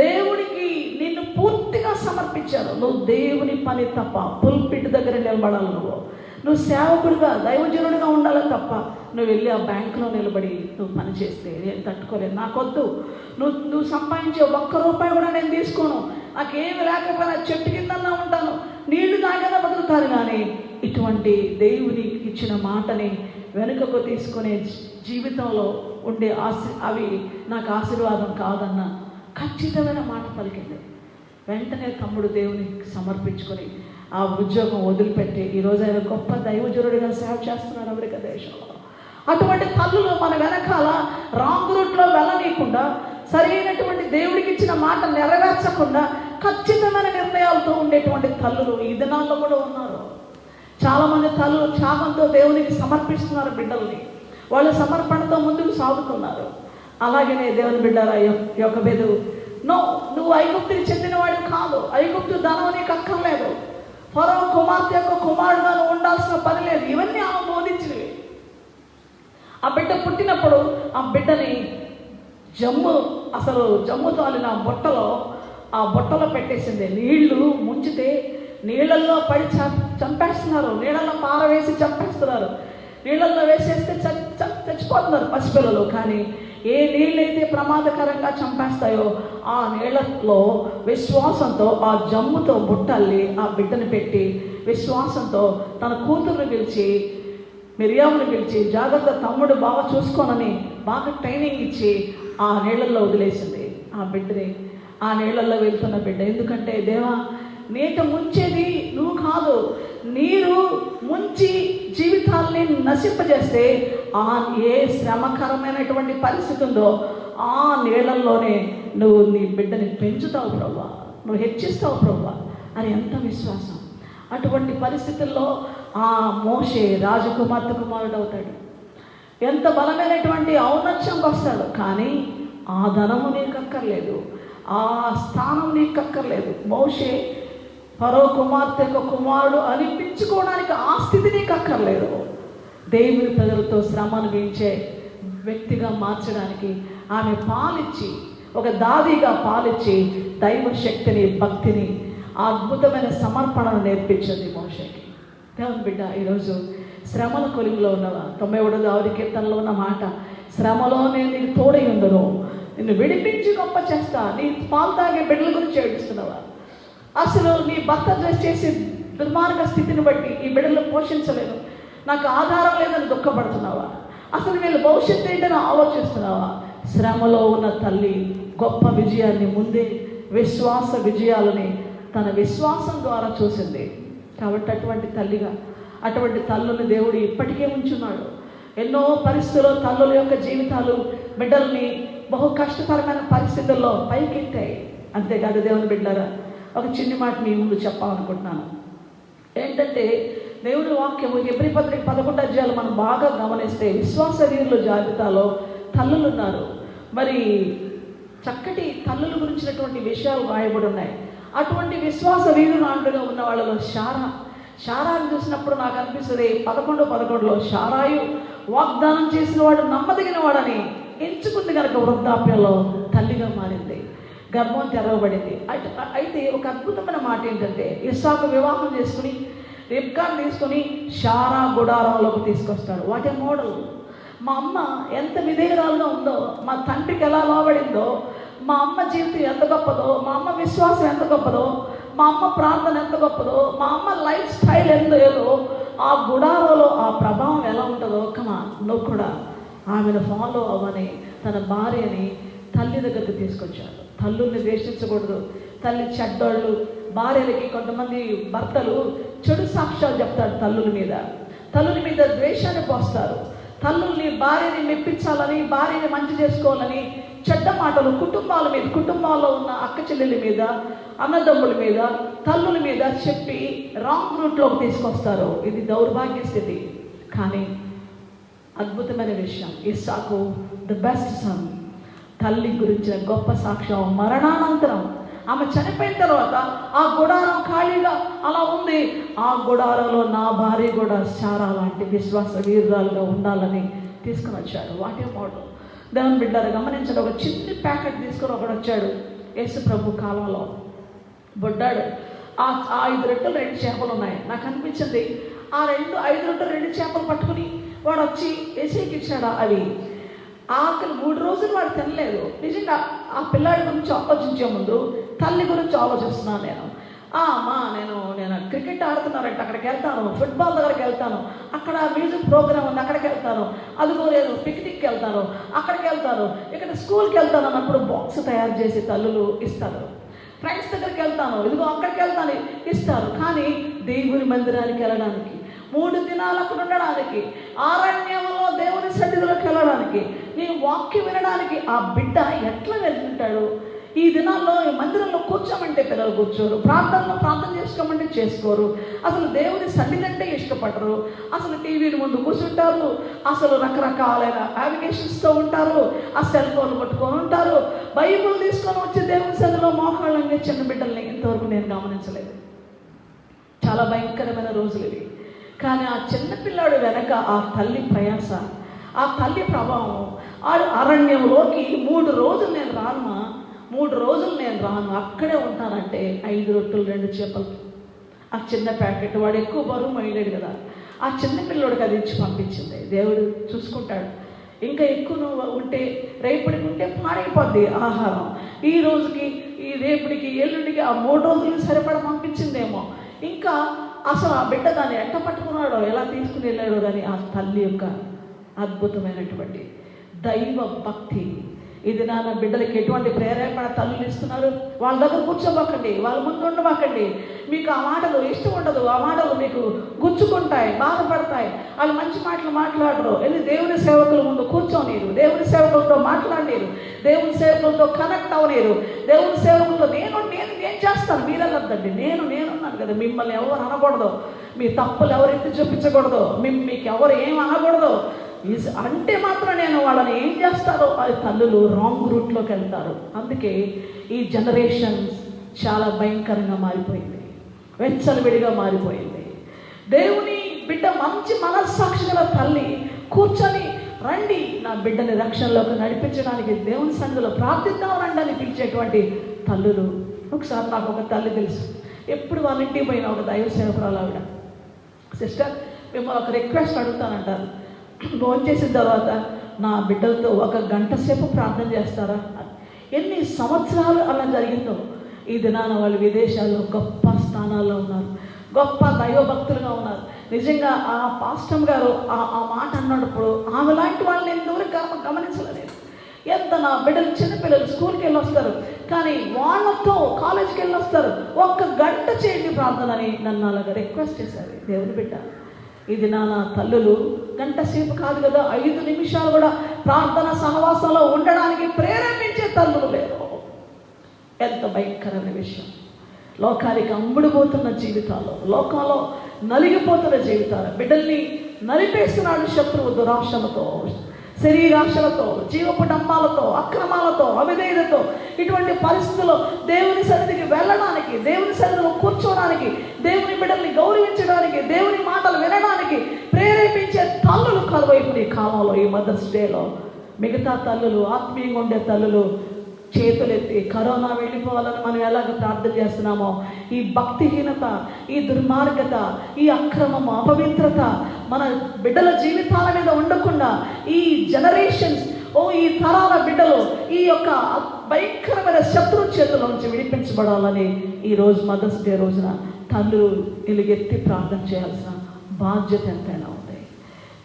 దేవుడికి నిన్ను పూర్తిగా సమర్పించాను, నువ్వు దేవుని పని తప్ప పుల్పిట్ దగ్గర నిలబడాలి, నువ్వు సేవకుడిగా దైవజనుడిగా ఉండాలి తప్ప నువ్వు వెళ్ళి ఆ బ్యాంకులో నిలబడి నువ్వు పని చేస్తే నేను తట్టుకోలేదు, నాకొద్దు. నువ్వు సంపాదించే ₹1 కూడా నేను తీసుకోను, నాకేమి లేకపోయినా చెట్టు కిందన్నా ఉంటాను, నీళ్లు తాగైనా బతుకుతాను. కానీ ఇటువంటి దేవునికి ఇచ్చిన మాటని వెనుకకు తీసుకునే జీవితంలో ఉండే అవి నాకు ఆశీర్వాదం కాదన్న ఖచ్చితమైన మాట పలికింది. వెంటనే తమ్ముడు దేవునికి సమర్పించుకొని ఆ ఉద్యోగం వదిలిపెట్టి ఈరోజు ఆయన గొప్ప దైవజనుడిగా సేవ చేస్తున్నాడు అమెరికా దేశంలో. అటువంటి తల్లులు మన వెనకాల రాంగ్ రూట్లో వెళ్ళనీయకుండా, సరైనటువంటి దేవుడికి ఇచ్చిన మాట నెరవేర్చకుండా ఖచ్చితమైన నిర్ణయాలతో ఉండేటువంటి తల్లులు ఈ దినాల్లో కూడా ఉన్నారు. చాలామంది తల్లులు త్యాగంతో దేవునికి సమర్పిస్తున్నారు బిడ్డల్ని, వాళ్ళు సమర్పణతో ముందుకు సాగుతున్నారు. అలాగనే దేవుని బిడ్డల యొకెబెదు, నువ్వు ఐగుప్తుకి చెందినవాడు కాదు, ఐగుప్తు ధనం నీకు అక్కర్లేదు, ఫరో కుమార్తె యొక్క కుమారుడుగా ఉండాల్సిన పని లేదు. ఇవన్నీ ఆమె బోధించినవి. ఆ బిడ్డ పుట్టినప్పుడు ఆ బిడ్డని జమ్ము తాలిన ఆ బుట్టలో పెట్టేసింది. నీళ్లు ముంచితే నీళ్ళల్లో పడి చంపేస్తున్నారు, నీళ్ళల్లో పారవేసి చంపేస్తున్నారు, నీళ్ళల్లో వేసేస్తే చచ్చిపోతున్నారు పసిపిల్లలు. కానీ ఏ నీళ్ళైతే ప్రమాదకరంగా చంపేస్తాయో ఆ నీళ్ళలో విశ్వాసంతో ఆ జమ్ముతో బుట్టల్లి ఆ బిడ్డను పెట్టి విశ్వాసంతో తన కూతుర్ని పిలిచి, మిరియాముని పిలిచి, జాగ్రత్త తమ్ముడు బాగా చూసుకోనని బాగా ట్రైనింగ్ ఇచ్చి ఆ నీళ్ళల్లో వదిలేసింది ఆ బిడ్డని. ఆ నీళ్ళల్లో వెళ్తున్న బిడ్డ, ఎందుకంటే దేవా నీట ముంచేది నువ్వు కాదు. నీరు ముంచి జీవితాల్ని నశింపజేస్తే ఆ ఏ శ్రమకరమైనటువంటి పరిస్థితి ఉందో ఆ నీళ్ళల్లోనే నువ్వు నీ బిడ్డని పెంచుతావు ప్రభువా, నువ్వు హెచ్చిస్తావు ప్రభువా అని ఎంత విశ్వాసం. అటువంటి పరిస్థితుల్లో ఆ మోషే రాజకుమార్తె కుమారుడు అవుతాడు. ఎంత బలమైనటువంటి ఔన్నత్యంకి వస్తాడు. కానీ ఆ ధనము నీకు అక్కర్లేదు, ఆ స్థానం నీకు అక్కర్లేదు. మోషే ఫరో కుమార్తె యొక్క కుమారుడు అనిపించుకోవడానికి ఆ స్థితి నీకు అక్కర్లేదు. దేవుని ప్రజలతో శ్రమ అనుభవించే వ్యక్తిగా మార్చడానికి ఆమె పాలిచ్చి, ఒక దాదిగా పాలిచ్చి దైవ శక్తిని, భక్తిని, ఆ అద్భుతమైన సమర్పణను నేర్పించింది మోషేకి. దేవుని బిడ్డ, ఈరోజు శ్రమల కొలిమిలో ఉన్నవా? 91వ కీర్తనలో ఉన్న మాట, శ్రమలో నేను నీకు తోడై ఉండును, నిన్ను విడిపించి గొప్ప చేస్తా. నీ పాలు తాగే బిడ్డల గురించి ఏడుస్తున్నావా? అసలు నీ భర్త చేసే దుర్మార్గ స్థితిని బట్టి ఈ బిడ్డలను పోషించలేను, నాకు ఆధారం లేదని దుఃఖపడుతున్నావా? అసలు వీళ్ళ భవిష్యత్తు ఏంటని ఆలోచిస్తున్నావా? శ్రమలో ఉన్న తల్లి గొప్ప విజయాన్ని, ముందే విశ్వాస విజయాలని తన విశ్వాసం ద్వారా చూసింది. కాబట్టి అటువంటి తల్లిగా, అటువంటి తల్లుని దేవుడు ఇప్పటికే ఉంచున్నాడు. ఎన్నో పరిస్థితుల్లో తల్లుల యొక్క జీవితాలు బిడ్డల్ని బహు కష్టతరమైన పరిస్థితుల్లో పైకెత్తాయి. అంతేకాదు దేవుని బిడ్డలారా, ఒక చిన్ని మాట మీ ముందు చెప్పాలనుకుంటున్నాను. ఏంటంటే దేవుని వాక్యము హెబ్రీ పత్రిక 11వ అధ్యాయాలు మనం బాగా గమనిస్తే విశ్వాస వీరుల జాబితాలో తల్లులు ఉన్నారు. మరి చక్కటి తల్లుల గురించినటువంటి విషయాలు రాయబడి ఉన్నాయి. అటువంటి విశ్వాస వీరులు అంటుగా ఉన్న వాళ్ళలో శారాను చూసినప్పుడు నాకు అనిపిస్తుంది 11:11లో శారాయు వాగ్దానం చేసిన వాడు నమ్మదగిన వాడని ఎంచుకుంది కనుక వృద్ధాప్యంలో తల్లిగా మారింది, గర్భం తెరవబడింది. అయితే ఒక అద్భుతమైన మాట ఏంటంటే, ఇస్సాకు వివాహం చేసుకుని రిబ్కాను తీసుకొని శారా గుడారంలోకి తీసుకొస్తాడు. What a model! మా అమ్మ ఎంత విధేయురాలుగా ఉందో, మా తండ్రికి ఎలా లోబడిందో, మా అమ్మ జీవితం ఎంత గొప్పదో, మా అమ్మ విశ్వాసం ఎంత గొప్పదో, మా అమ్మ ప్రార్థన ఎంత గొప్పదో, మా అమ్మ లైఫ్ స్టైల్ ఎంత ఏదో, ఆ గుడారంలో ఆ ప్రభావం ఎలా ఉంటుందో, కమా నువ్వు కూడా ఆమెను ఫాలో అవ్వని తన భార్యని తల్లి దగ్గరకు తీసుకొచ్చాడు. తల్లుల్ని ద్వేషించకూడదు. తల్లి చెడ్డోళ్ళు, భార్యలకి కొంతమంది భర్తలు చెడు సాక్ష్యాలు చెప్తారు తల్లుల మీద ద్వేషాన్ని పోస్తారు. తల్లుల్ని, భార్యని మెప్పించాలని, భార్యని మంచి చేసుకోవాలని చెడ్డ మాటలు కుటుంబాల్లో ఉన్న అక్క చెల్లెల మీద, అన్నదమ్ముల మీద, తల్లుల మీద చెప్పి రాంగ్ రూట్లోకి తీసుకొస్తారు. ఇది దౌర్భాగ్య స్థితి. కానీ అద్భుతమైన విషయం, ఇస్సాకు ద బెస్ట్ సన్, తల్లి గురించిన గొప్ప సాక్ష్యం. మరణానంతరం ఆమె చనిపోయిన తర్వాత ఆ గుడారం ఖాళీగా అలా ఉంది. ఆ గుడారంలో నా భార్య కూడా శారా లాంటి విశ్వాస వీరురాలుగా ఉండాలని తీసుకుని వచ్చాడు. What a model. దేవుని బిడ్డలు గమనించండి. ఒక చిన్న ప్యాకెట్ తీసుకుని ఒకడు వచ్చాడు యేసు ప్రభు కాలంలో, బొడ్డాడు. ఆ 5 రొట్టెలు 2 చేపలు ఉన్నాయి. నాకు అనిపించింది ఆ 5 రొట్టెలు 2 చేపలు పట్టుకుని వాడు వచ్చి యేసుకి ఇచ్చాడు. అవి ఆకలి 3 రోజులు వాడు తినలేదు. నిజంగా ఆ పిల్లాడి గురించి ఆలోచించే ముందు తల్లి గురించి ఆలోచిస్తున్నాను నేను. అమ్మా నేను క్రికెట్ ఆడుతున్నారంటే అక్కడికి వెళ్తాను, ఫుట్బాల్ దగ్గరికి వెళ్తాను, అక్కడ మ్యూజిక్ ప్రోగ్రామ్ ఉంది అక్కడికి వెళ్తాను, అదిగో లేదు పిక్నిక్కి వెళ్తాను, అక్కడికి వెళ్తాను, ఇక్కడ స్కూల్కి వెళ్తాను అన్నప్పుడు బాక్స్ తయారు చేసి తల్లులు ఇస్తారు. ఫ్రెండ్స్ దగ్గరికి వెళ్తాను, ఇదిగో అక్కడికి వెళ్తాను ఇస్తారు. కానీ దేవుని మందిరానికి వెళ్ళడానికి, 3 దినాలు అక్కడ ఉండడానికి, అరణ్యంలో దేవుని సన్నిధిలోకి వెళ్ళడానికి, నీ వాక్యం వినడానికి ఆ బిడ్డ ఎట్లా వెళ్తుంటాడు? ఈ దినాల్లో ఈ మందిరంలో కూర్చోమంటే పిల్లలు కూర్చోరు, ప్రార్థన చేసుకోమంటే చేసుకోరు, అసలు దేవుని సన్నిధి అంటే ఇష్టపడరు, అసలు టీవీని ముందు కూర్చుంటారు, అసలు రకరకాలైన అప్లికేషన్స్తో ఉంటారు, ఆ సెల్ ఫోన్ పట్టుకొని ఉంటారు, బైబుల్ తీసుకొని వచ్చి దేవుని సన్నిధిలో మోకాళ్ళని చిన్న బిడ్డల్ని ఇంతవరకు నేను గమనించలేదు. చాలా భయంకరమైన రోజులు ఇవి. కానీ ఆ చిన్నపిల్లాడు వెనక ఆ తల్లి ప్రయాస, ఆ తల్లి ప్రభావం. అరణ్యంలోకి 3 రోజులు నేను రాను, 3 రోజులు నేను రాను, అక్కడే ఉంటానంటే 5 రొట్టెలు 2 చేపలు, ఆ చిన్న ప్యాకెట్. వాడు ఎక్కువ బరువు మైలేడు కదా, ఆ చిన్న పిల్లోడికి అది ఇచ్చి పంపించింది. దేవుడు చూసుకుంటాడు. ఇంకా ఎక్కువ నువ్వు ఉంటే రేపటికి ఉంటే పాడైపోద్ది ఆహారం. ఈ రోజుకి, ఈ రేపటికి, ఎల్లుండికి ఆ 3 రోజులకి సరిపడా పంపించిందేమో. ఇంకా అసలు ఆ బిడ్డ దాన్ని ఎట్ట పట్టుకున్నాడో, ఎలా తీసుకుని వెళ్ళాడో. కానీ ఆ తల్లి యొక్క అద్భుతమైనటువంటి దైవ భక్తి. ఇది నాన్న బిడ్డలకి ఎటువంటి ప్రేరేపణ తల్లులు ఇస్తున్నారు? వాళ్ళ దగ్గర కూర్చోబాకండి, వాళ్ళ ముందు ఉండబాకండి. మీకు ఆ మాటలు ఇష్టం ఉండదు, ఆ మాటలు మీకు గుచ్చుకుంటాయి, బాధపడతాయి. వాళ్ళు మంచి మాటలు మాట్లాడరు. వెళ్ళి దేవుని సేవకుల ముందు కూర్చోనీరు, దేవుని సేవకులతో మాట్లాడలేరు, దేవుని సేవకులతో కనెక్ట్ అవ్వలేరు. దేవుని సేవకులతో నేను చేస్తాను, మీరెళ్ళొద్దండి, నేనున్నాను కదా. మిమ్మల్ని ఎవరు అనకూడదు, మీ తప్పులు ఎవరు ఎత్తి చూపించకూడదు, మీకు ఎవరు ఏం అనకూడదు అంటే మాత్రం నేను వాళ్ళని ఏం చేస్తారో అది తల్లులు రాంగ్ రూట్లోకి వెళ్తారు. అందుకే ఈ జనరేషన్ చాలా భయంకరంగా మారిపోయింది, వెచ్చలవిడిగా మారిపోయింది. దేవుని బిడ్డ మంచి మనస్సాక్షి గల తల్లి కూర్చొని రండి నా బిడ్డని రక్షణలోకి నడిపించడానికి దేవుని సన్నిధిలో ప్రార్థిద్దాం రండి అని పిలిచేటువంటి తల్లులు. ఒకసారి నాకు ఒక తల్లి తెలుసు, ఎప్పుడు వాళ్ళ ఇంటికి పోయిన ఒక దైవ సేవకురాలు ఆవిడ, సిస్టర్ మిమ్మల్ని ఒక రిక్వెస్ట్ అడుగుతానంటారు. ఫోన్ చేసిన తర్వాత నా బిడ్డలతో 1 గంట సేపు ప్రార్థన చేస్తారా? ఎన్ని సంవత్సరాలు అలా జరిగిందో. ఈ దినాన వాళ్ళు విదేశాల్లో గొప్ప స్థానాల్లో ఉన్నారు, గొప్ప దైవభక్తులుగా ఉన్నారు. నిజంగా ఆ పాస్టర్ గారు ఆ మాట అన్నప్పుడు ఆమె లాంటి వాళ్ళని ఎంతవరకు గమనించలేదు. ఎంత నా బిడ్డలు చిన్నపిల్లలు స్కూల్కి వెళ్ళి వస్తారు, కానీ వాళ్ళతో కాలేజీకి వెళ్ళి వస్తారు. 1 గంట చేయండి ప్రార్థన అని నన్ను అలాగా రిక్వెస్ట్ చేశారు దేవుని బిడ్డ. ఇది నాన్న తల్లులు గంట సేపు కాదు కదా, 5 నిమిషాలు కూడా ప్రార్థన సహవాసంలో ఉండడానికి ప్రేరేపించే తల్లులు లేరు. ఎంత భయంకరమైన విషయం. లోకానికి అమ్ముడుపోతున్న జీవితాలు, లోకంలో నలిగిపోతున్న జీవితాలు, బిడ్డల్ని నలిపేస్తున్నాడు శత్రువు దురాశలతో, శరీరాశలతో, జీవపు డంబాలతో, అక్రమాలతో, అవిధేయతతో. ఇటువంటి పరిస్థితుల్లో దేవుని సన్నిధికి వెళ్ళడానికి, దేవుని సన్నిధిలో కూర్చోడానికి, దేవుని బిడ్డల్ని గౌరవించడానికి, దేవుని మాటలు వినడానికి ప్రేరేపించే తల్లులు కరువైపు ఈ కాలంలో, ఈ మదర్స్ డేలో. మిగతా తల్లులు, ఆత్మీయంగా ఉండే తల్లులు చేతులెత్తి కరోనా వెళ్ళిపోవాలని మనం ఎలాగ ప్రార్థన చేస్తున్నామో, ఈ భక్తిహీనత, ఈ దుర్మార్గత, ఈ అక్రమము, అపవిత్రత మన బిడ్డల జీవితాల మీద ఉండకుండా ఈ జనరేషన్స్ ఈ తరాల బిడ్డలు ఈ యొక్క భయంకరమైన శత్రు చేతుల నుంచి విడిపించబడాలని ఈరోజు మదర్స్ డే రోజున తల్లులు ఎలుగెత్తి ప్రార్థన చేయాల్సిన బాధ్యత ఎంతైనా ఉంది.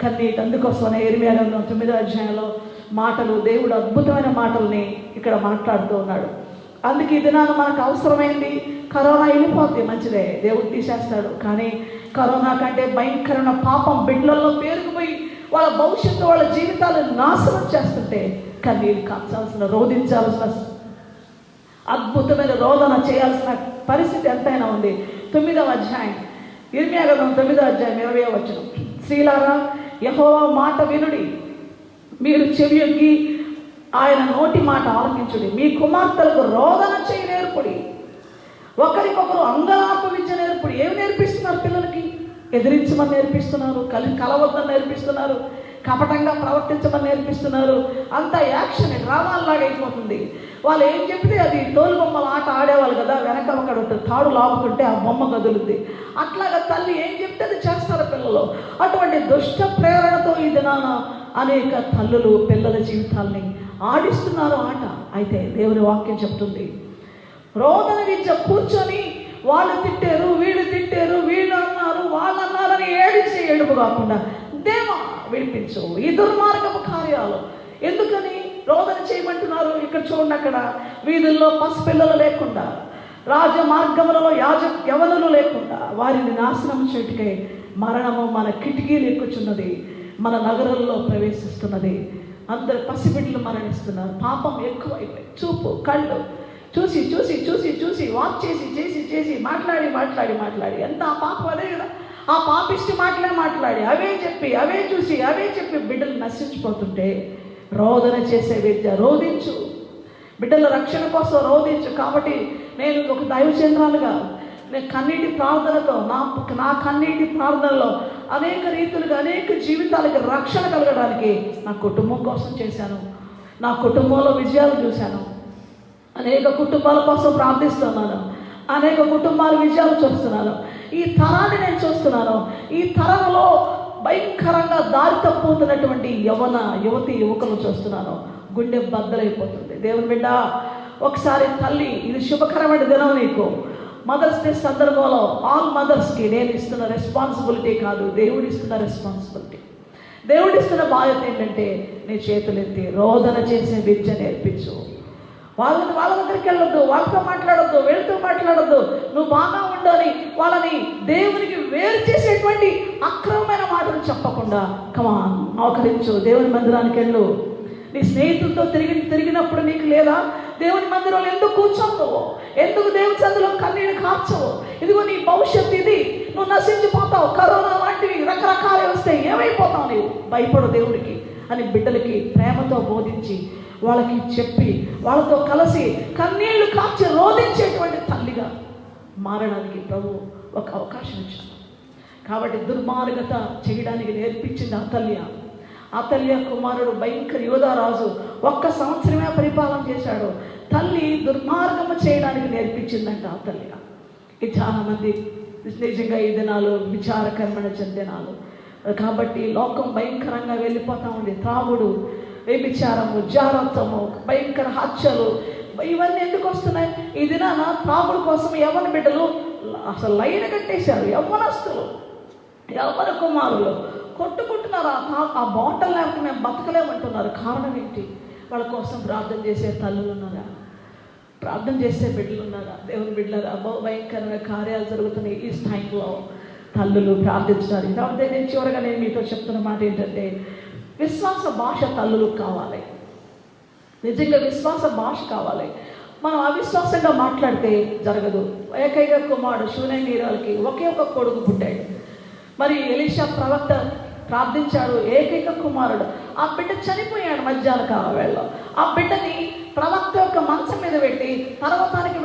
కన్నీటి అందుకోసమనే ఇర్మియా గ్రంథం 9వ అధ్యాయంలో మాటలు, దేవుడు అద్భుతమైన మాటల్ని ఇక్కడ మాట్లాడుతూ ఉన్నాడు. అందుకే ఈ దినాన మనకు అవసరమైంది. కరోనా వెళ్ళిపోద్ది, మంచిదే, దేవుడు తీసేస్తాడు. కానీ కరోనా కంటే భయంకరమైన పాపం బిడ్డలలో పేరుకుపోయి వాళ్ళ భవిష్యత్తు, వాళ్ళ జీవితాలను నాశనం చేస్తుంటే కన్నీరు కాల్చాల్సిన, రోధించాల్సిన, అద్భుతమైన రోదన చేయాల్సిన పరిస్థితి ఎంతైనా ఉంది. 9వ అధ్యాయం ఇర్మియా గ్రంథం 9వ అధ్యాయం 20వ వచనం. స్త్రీలారా యెహోవా మాట వినుడి, మీరు చెవియొగ్గి ఆయన నోటి మాట ఆలకించుడి. మీ కుమార్తెలకు రోదన చేయి నేర్పుడి, ఒకరికొకరు అంగలార్పు విద్య నేర్పుడి. ఏమి నేర్పిస్తున్నారు పిల్లలకి? ఎదిరించమని నేర్పిస్తున్నారు, కలవద్దని నేర్పిస్తున్నారు, కపటంగా ప్రవర్తించమని నేర్పిస్తున్నారు. అంతా యాక్షన్ డ్రామాల్లాగా అయిపోతుంది. వాళ్ళు ఏం చెప్తే అది తోలుబొమ్మల ఆట ఆడేవాళ్ళు కదా, వెనక ఒకడు తాడు లాగుతుంటే ఆ బొమ్మ కదులుద్ది. అట్లాగా తల్లి ఏం చెప్తే అది చేస్తారు పిల్లలు. అటువంటి దుష్ట ప్రేరణతో ఈ దినాన అనేక తల్లులు పిల్లల జీవితాల్ని ఆడిస్తున్నారు ఆట. అయితే దేవుని వాక్యం చెప్తుంది, రోదన విద్య కూర్చొని వాళ్ళు తిట్టారు, వీళ్ళు తిట్టారు, వీళ్ళు అన్నారు, వాళ్ళు అన్నారని ఏడిచే ఏడుపు కాకుండా దేవా విడిపించు ఈ దుర్మార్గపు కార్యాలు. ఎందుకని రోదన చేయమంటున్నారు? ఇక్కడ చూడండి, అక్కడ వీధుల్లో పసిపిల్లలు లేకుండా, రాజమార్గములలో యవనులు లేకుండా వారిని నాశనం చేటుకై మరణము మన కిటికీలు ఎక్కుచున్నది, మన నగరంలో ప్రవేశిస్తున్నది. అందరు పసిబిడ్డలు మరణిస్తున్నారు. పాపం ఎక్కువైపోయి, చూపు కళ్ళు చూసి చూసి చూసి చూసి వాక్ చేసి చేసి చేసి మాట్లాడి మాట్లాడి మాట్లాడి ఎంత ఆ పాపం అదే కదా, ఆ పాపిష్టి మాటలే మాట్లాడి అవే చెప్పి అవే చూసి అవే చెప్పి బిడ్డలు నశించిపోతుంటే రోదన చేసే విద్య, రోధించు, బిడ్డల రక్షణ కోసం రోధించు. కాబట్టి నేను ఒక దైవచంద్రాలుగా నేను కన్నీటి ప్రార్థనతో నా కన్నీటి ప్రార్థనలో అనేక రీతులుగా అనేక జీవితాలకి రక్షణ కలగడానికి నా కుటుంబం కోసం చేశాను. నా కుటుంబంలో విజయాలు చూశాను. అనేక కుటుంబాల కోసం ప్రార్థిస్తున్నాను. అనేక కుటుంబాల విజయాలు చూస్తున్నాను. ఈ తరాన్ని నేను చూస్తున్నాను. ఈ తరంలో భయంకరంగా దారి తప్పుతున్నటువంటి యువతి యువకులు చూస్తున్నాను. గుండె బద్దలైపోతుంది. దేవుని బిడ్డ, ఒకసారి తల్లి, ఇది శుభకరమైన దినం నీకు. మదర్స్ డే సందర్భంలో ఆల్ మదర్స్కి నేను ఇస్తున్న రెస్పాన్సిబిలిటీ కాదు, దేవుడు ఇస్తున్న రెస్పాన్సిబిలిటీ. దేవుడిస్తున్న బాధ్యత ఏంటంటే నీ చేతులెత్తి రోదన చేసే విద్య నేర్పించు. వాళ్ళ దగ్గరికి వెళ్ళొద్దు, వాళ్ళతో మాట్లాడొద్దు, వీళ్ళతో మాట్లాడొద్దు. నువ్వు బాగా ఉండాలి, వాళ్ళని దేవునికి వేరు చేసేటువంటి అక్రమమైన మాటలు చెప్పకుండా కమాన్ మోకరించు, దేవుని మందిరానికి వెళ్ళు. నీ స్నేహితులతో తిరిగినప్పుడు నీకు లేదా దేవుని మందిరంలో ఎందుకు కూర్చోవు? ఎందుకు దేవుని సందులో కన్నీళ్ళు కార్చవు? ఇదిగో నీ భవిష్యత్తు ఇది, నువ్వు నశించిపోతావు, కరోనా లాంటివి రకరకాలు వస్తాయి, ఏమైపోతావు నీవు, భయపడు దేవుడికి అని బిడ్డలకి ప్రేమతో బోధించి వాళ్ళకి చెప్పి వాళ్ళతో కలిసి కన్నీళ్లు కార్చి రోధించేటువంటి తల్లిగా మారడానికి ప్రభు ఒక అవకాశం ఇచ్చాడు. కాబట్టి దుర్మార్గత చేయడానికి నేర్పించింది అతల్య కుమారుడు భయంకర యోధారాజు 1 సంవత్సరమే పరిపాలన చేశాడు. తల్లి దుర్మార్గము చేయడానికి నేర్పించిందంట అతల్య. ఇది చాలామంది నిజంగా ఈ దినాలు విచారకరమైన దినాలు. కాబట్టి లోకం భయంకరంగా వెళ్ళిపోతూ ఉంది. త్రాగుడు, వ్యభిచారము, జారత్వము, భయంకర హత్యలు, ఇవన్నీ ఎందుకు వస్తున్నాయి? ఈ దినాన త్రాగుడు కోసం యవ్వన బిడ్డలు అసలు లైన్ కట్టేశారు. యవ్వనస్తులు, యవ్వన కుమారులు కొట్టుకుంటున్నారు. ఆ బాటలు లేకపోతే మేము బతకలేమంటున్నారు. కారణం ఏంటి? వాళ్ళ కోసం ప్రార్థన చేసే తల్లులు ఉన్నారా? ప్రార్థన చేసే బిడ్డలు ఉన్నారా? దేవుని బిడ్డలారా, భయంకరమైన కార్యాలు జరుగుతున్నాయి ఈ స్థాయిలో. తల్లులు ప్రార్థించడానికి. కాబట్టి నేను చివరిగా మీతో చెప్తున్న మాట ఏంటంటే, విశ్వాస భాష తల్లులకు కావాలి. నిజంగా విశ్వాస భాష కావాలి. మనం అవిశ్వాసంగా మాట్లాడితే జరగదు. ఏకైక కుమారుడు శూనేమీరాలకి ఒకే ఒక కొడుకు పుట్టాడు. మరి ఎలీషా ప్రవక్త ప్రార్థించాడు, ఏకైక కుమారుడు. ఆ బిడ్డ చనిపోయాడు మధ్యాహ్న కాల వేళలో. ఆ బిడ్డని ప్రవక్త యొక్క మంచం మీద పెట్టి పర్వతానికి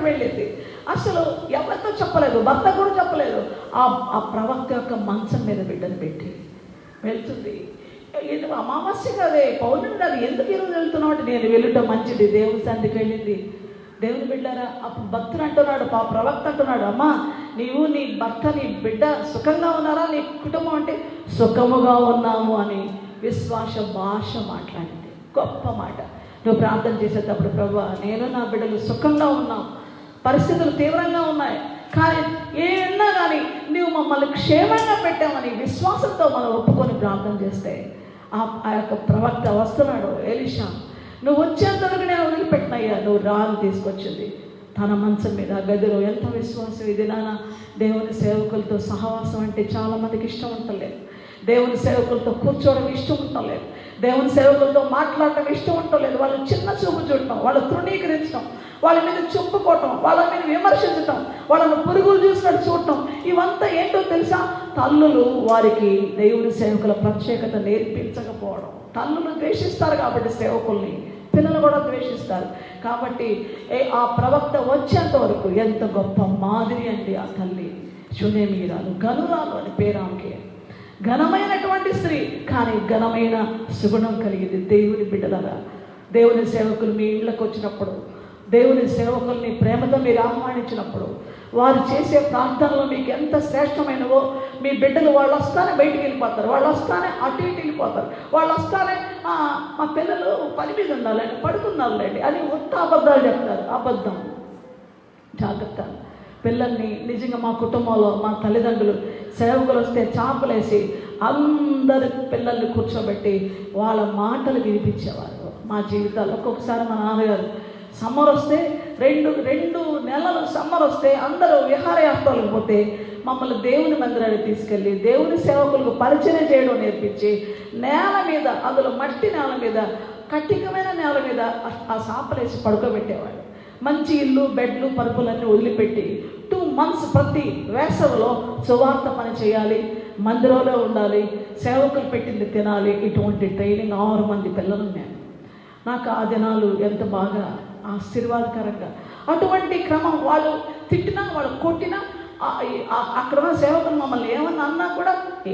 వెళ్ళింది. అసలు ఎవరితో చెప్పలేదు, భర్త కూడా చెప్పలేదు. ఆ ప్రవక్త యొక్క మంచం మీద బిడ్డను పెట్టి వెళ్తుంది. అమావాస్య కదే, పౌర్ణమి కాదు, ఎందుకు ఈరోజు వెళ్తున్నావు అంటే, నేను వెళ్ళటం మంచిది, దేవుని సన్నిధికి వెళ్ళింది. దేవుని బిడ్డారా, అప్పుడు భక్తుడు అంటున్నాడు, ప్రవక్త అంటున్నాడు, అమ్మా నీవు నీ భర్త నీ బిడ్డ సుఖంగా ఉన్నారా, నీ కుటుంబం అంటే సుఖముగా ఉన్నాము అని విశ్వాస భాష మాట్లాడింది. గొప్ప మాట. నువ్వు ప్రార్థన చేసేటప్పుడు, ప్రభువా నేను నా బిడ్డలు సుఖంగా ఉన్నాం, పరిస్థితులు తీవ్రంగా ఉన్నాయి, కానీ ఏమన్నా కానీ నువ్వు మమ్మల్ని క్షేమంగా పెట్టామని విశ్వాసంతో మనం ఒప్పుకొని ప్రార్థన చేస్తే ఆ యొక్క ప్రవక్త వస్తున్నాడు, ఎలీషా నువ్వు వచ్చేంతవరకు నేను వదిలిపెట్టినయ్యా, నువ్వు రాళ్ళు తీసుకొచ్చింది తన మంచం మీద గదిలో. ఎంత విశ్వాసం! ఇది నాన్న దేవుని సేవకులతో సహవాసం అంటే చాలామందికి ఇష్టం ఉండలేదు. దేవుని సేవకులతో కూర్చోవడం ఇష్టం ఉండలేదు. దేవుని సేవకులతో మాట్లాడటం ఇష్టం ఉండలేదు. వాళ్ళు చిన్న చూపు చూడటం, వాళ్ళు తృణీకరించడం, వాళ్ళ మీద చెప్పుకోవటం, వాళ్ళ మీద విమర్శించటం, వాళ్ళను పురుగులు చూసినట్టు చూడటం, ఇవంతా ఏంటో తెలుసా? తల్లులు వారికి దేవుని సేవకుల ప్రత్యేకత నేర్పించకపోవడం. తల్లులు ద్వేషిస్తారు కాబట్టి సేవకుల్ని, పిల్లలు కూడా ద్వేషిస్తారు. కాబట్టి ఆ ప్రవక్త వచ్చేంత వరకు ఎంత గొప్ప మాదిరి అండి ఆ తల్లి. శూనేమీరాలు, గనురాలు అని పేరాంకి, ఘనమైనటువంటి స్త్రీ, కానీ ఘనమైన సుగుణం కలిగింది. దేవుని బిడ్డలరా, దేవుని సేవకులు మీ ఇళ్ళకు వచ్చినప్పుడు, దేవుని సేవకుల్ని ప్రేమతో మీరు ఆహ్వానించినప్పుడు, వారు చేసే ప్రార్థనలు మీకు ఎంత శ్రేష్టమైనవో, మీ బిడ్డలు వాళ్ళు వస్తానే బయటికి వెళ్ళిపోతారు, వాళ్ళు వస్తానే అటు ఇటు వెళ్ళిపోతారు, వాళ్ళు వస్తానే మా పిల్లలు పని మీద ఉండాలండి, పడుకున్నారులేండి అని ఒక్క అబద్ధాలు చెప్తారు. అబద్ధం. జాగ్రత్త. పిల్లల్ని నిజంగా మా కుటుంబంలో మా తల్లిదండ్రులు సేవకులు వస్తే చాపలేసి అందరి పిల్లల్ని కూర్చోబెట్టి వాళ్ళ మాటలు వినిపించేవారు. మా జీవితాల్లో ఒక్కొక్కసారి మా నాన్నగారు సమ్మర్ వస్తే రెండు నెలలు సమ్మర్ వస్తే అందరూ విహారయాత్రలకు పోతే మమ్మల్ని దేవుని మందిరానికి తీసుకెళ్ళి దేవుని సేవకులకు పరిచయం చేయడం నేర్పించి, నేల మీద, అందులో మట్టి నేల మీద, కఠినమైన నేల మీద ఆ సాపలేసి పడుకోబెట్టేవాడు. మంచి ఇల్లు, బెడ్లు, పరుపులన్నీ వదిలిపెట్టి 2 months ప్రతి వేసవిలో సువార్త పని చేయాలి, మందిరంలో ఉండాలి, సేవకులు పెట్టింది తినాలి. ఇటువంటి ట్రైనింగ్ 6 మంది పిల్లలు నేను. నాకు ఆ దినాలు ఎంత బాగా ఆశీర్వాదకరంగా. అటువంటి క్రమం, వాళ్ళు తిట్టినా, వాళ్ళు కొట్టినా, అక్కడ ఉన్న సేవకులు మమ్మల్ని ఏమన్నా అన్నా కూడా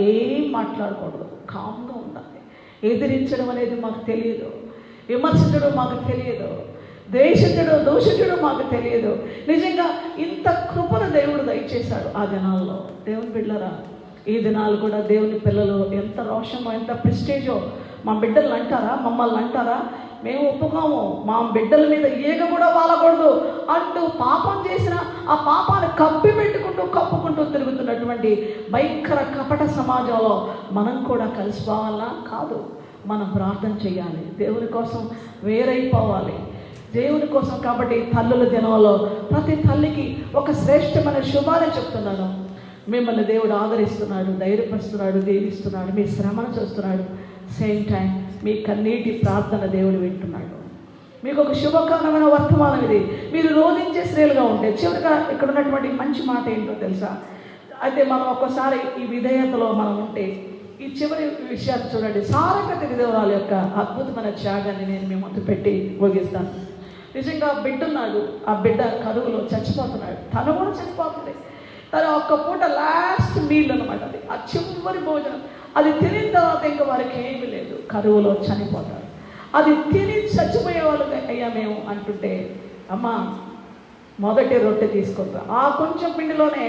ఏం మాట్లాడకూడదు, కామ్గా ఉండాలి. ఎదిరించడం అనేది మాకు తెలియదు, విమర్శించడం మాకు తెలియదు, దూషించడం మాకు తెలియదు. నిజంగా ఇంత కృపను దేవుడు దయచేశాడు ఆ దినాల్లో. దేవుని బిడ్డలారా, ఈ దినాలు కూడా దేవుని పిల్లలు ఎంత రోషమో ఎంత ప్రెస్టేజో, మా బిడ్డలు అంటారా, మమ్మల్ని అంటారా, మేము ఒప్పుకోము, మా బిడ్డల మీద ఈగ కూడా వాలకూడదు అంటూ పాపం చేసిన ఆ పాపాన్ని కప్పుకుంటూ తిరుగుతున్నటువంటి భయంకర కపట సమాజంలో మనం కూడా కలిసిపోవాలా? కాదు. మనం ప్రార్థన చేయాలి, దేవుని కోసం వేరైపోవాలి, దేవుని కోసం. కాబట్టి తల్లుల దినంలో ప్రతి తల్లికి ఒక శ్రేష్టమైన శుభాన్ని చెప్తున్నాను. మిమ్మల్ని దేవుడు ఆదరిస్తున్నాడు, ధైర్యపరుస్తున్నాడు, దీవిస్తున్నాడు, మీ శ్రమను చూస్తున్నాడు. సేమ్ టైం మీ కన్నీటి ప్రార్థన దేవుడు వింటున్నాడు. మీకు ఒక శుభకరమైన వర్తమానం ఇది. మీరు రోధించే స్త్రీలుగా ఉంటే చివరిగా ఇక్కడ ఉన్నటువంటి మంచి మాట ఏంటో తెలుసా? అయితే మనం ఒక్కసారి ఈ విధేయతలో మనం ఉంటే ఈ చివరి విషయాలు చూడండి. సారగతి విధవరాల యొక్క అద్భుతమైన త్యాగాన్ని నేను మీ ముందు పెట్టి ముగిస్తాను. నిజంగా బిడ్డ ఉన్నాడు, ఆ బిడ్డ కరువులో చచ్చిపోతున్నాడు, తను కూడా చచ్చిపోతుంది. తన ఒక్క పూట లాస్ట్ మీల్ అనమాట, అది ఆ చివరి భోజనం. అది తినిన తర్వాత ఇంకా వారికి ఏమీ లేదు, కరువులో చనిపోతారు. అది తిని చచ్చిపోయే వాళ్ళు అయ్యా మేము అంటుంటే, అమ్మ మొదటి రొట్టె తీసుకుంటా, ఆ కొంచెం పిండిలోనే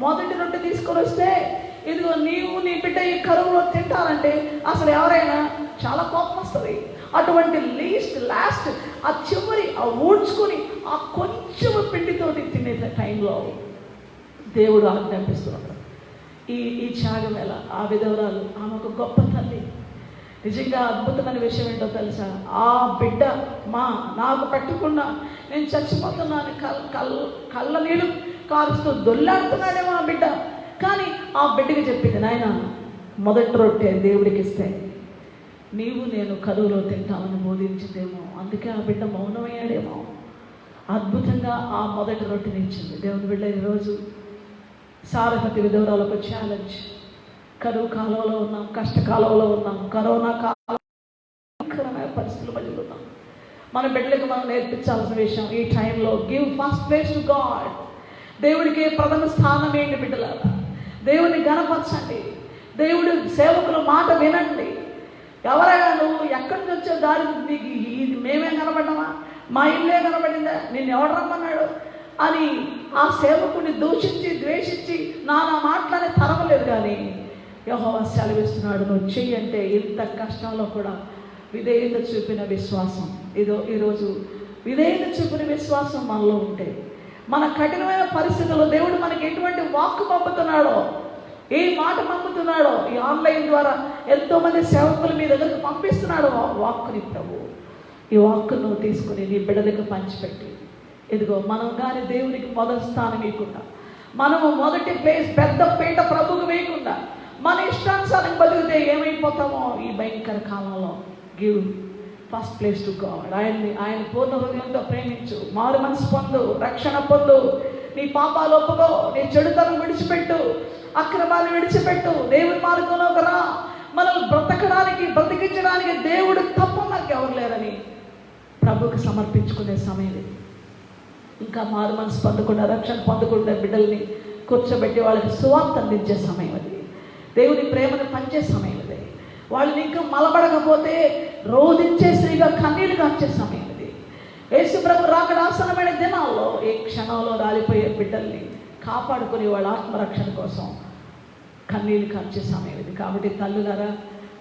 మొదటి రొట్టె తీసుకొని వస్తే ఇదిగో నీవు నీ బిడ్డ ఈ కరువులో తింటారంటే అసలు ఎవరైనా చాలా కోపం వస్తుంది. అటువంటి లాస్ట్ ఆ చివరి ఆ ఊడ్చుకొని ఆ కొంచెం పిండితోటి తినే టైంలో దేవుడు ఆజ్ఞాపిస్తున్నాడు. ఈ త్యాగం ఎలా? ఆ విధవరాలు, ఆమె ఒక గొప్ప తల్లి. నిజంగా అద్భుతమైన విషయం ఏంటో తెలుసా? ఆ బిడ్డ నాకు పెట్టకుండా నేను చచ్చిపోతున్నాను, కళ్ళ నీళ్ళు కారుస్తూ దొల్లాడుతున్నాడేమో ఆ బిడ్డ. కానీ ఆ బిడ్డకి చెప్పింది, నాయన మొదటి రొట్టె దేవుడికి ఇస్తే నీవు నేను కరువులో తింటామని బోధించిందేమో, అందుకే ఆ బిడ్డ మౌనమయ్యాడేమో. అద్భుతంగా ఆ మొదటి రొట్టెని ఇచ్చింది. దేవుని బిడ్డ ఈరోజు సారగతి విధవరాలకు ఛాలెంజ్. కరువు కాలంలో ఉన్నాం, కష్టకాలంలో ఉన్నాం, కరోనా కాలం పరిస్థితుల మధ్యలో ఉన్నాం. మన బిడ్డలకు మనం నేర్పించాల్సిన విషయం ఈ టైంలో, give first place to God. దేవుడికి ప్రథమ స్థానం ఏంటి బిడ్డలారా? దేవుని గణపరచండి, దేవుడి సేవకుల మాట వినండి. ఎవరైనా నువ్వు ఎక్కడి నుంచి వచ్చే దారి నీకు ఇది మేమే కనబడ్డామా, మా ఇల్లే కనబడిందా, నిన్ను ఎవడు రమ్మన్నాడు అని ఆ సేవకుని దూషించి ద్వేషించి నానా మాటలని తరవలేదు. కానీ యెహోవా సెలవిస్తున్నాడు, నువ్వు చెయ్యి అంటే ఇంత కష్టంలో కూడా విధేయత చూపిన విశ్వాసం. ఈరోజు విధేయత చూపిన విశ్వాసం మనలో ఉంటే, మన కఠినమైన పరిస్థితుల్లో దేవుడు మనకి ఎటువంటి వాక్కు పంపుతున్నాడో, ఏ మాట పంపుతున్నాడో, ఈ ఆన్లైన్ ద్వారా ఎంతోమంది సేవకులు మీ దగ్గరకు పంపిస్తున్నాడు వాక్కుని. ప్రభు ఈ వాక్కును తీసుకుని నీ బిడ్డలకు పంచిపెట్టి, ఇదిగో మనం కానీ దేవునికి మొదటి స్థానం వేయకుండా, మనము మొదటి ప్లేస్ పెద్ద పీట ప్రభుకు వేయకుండా మన ఇష్టానుసారం బతికితే ఏమైపోతామో ఈ భయంకర కాలంలో. Give first place to God. ఆయన పూర్ణ హృదయంతో ప్రేమించు, మారు మనసు పొందు, రక్షణ పొందు, నీ పాపాలు ఒప్పుకో, నీ చెడుతనం విడిచిపెట్టు, అక్రమాలు విడిచిపెట్టు, దేవుని మార్గంలోకి రా. మనల్ని బ్రతికించడానికి దేవుడు తప్ప మనకి ఎవరు లేరని ప్రభుకి సమర్పించుకునే సమయం ఇది. ఇంకా మారు మనసు పొందకుండా, రక్షణ పొందకుండా బిడ్డల్ని కూర్చోబెట్టి వాళ్ళకి సువార్త అందించే సమయం అది. దేవుని ప్రేమను పంచే సమయం అది. వాళ్ళని ఇంకా మలబడకపోతే రోధించే స్త్రీగా కన్నీళ్ళు కార్చే సమయం ఇది. యేసు ప్రభు రాకడ ఆసన్నమైన దినాల్లో ఏ క్షణంలో రాలిపోయే బిడ్డల్ని కాపాడుకుని వాళ్ళ ఆత్మరక్షణ కోసం కన్నీళ్ళు కార్చే సమయం ఇది. కాబట్టి తల్లులారా,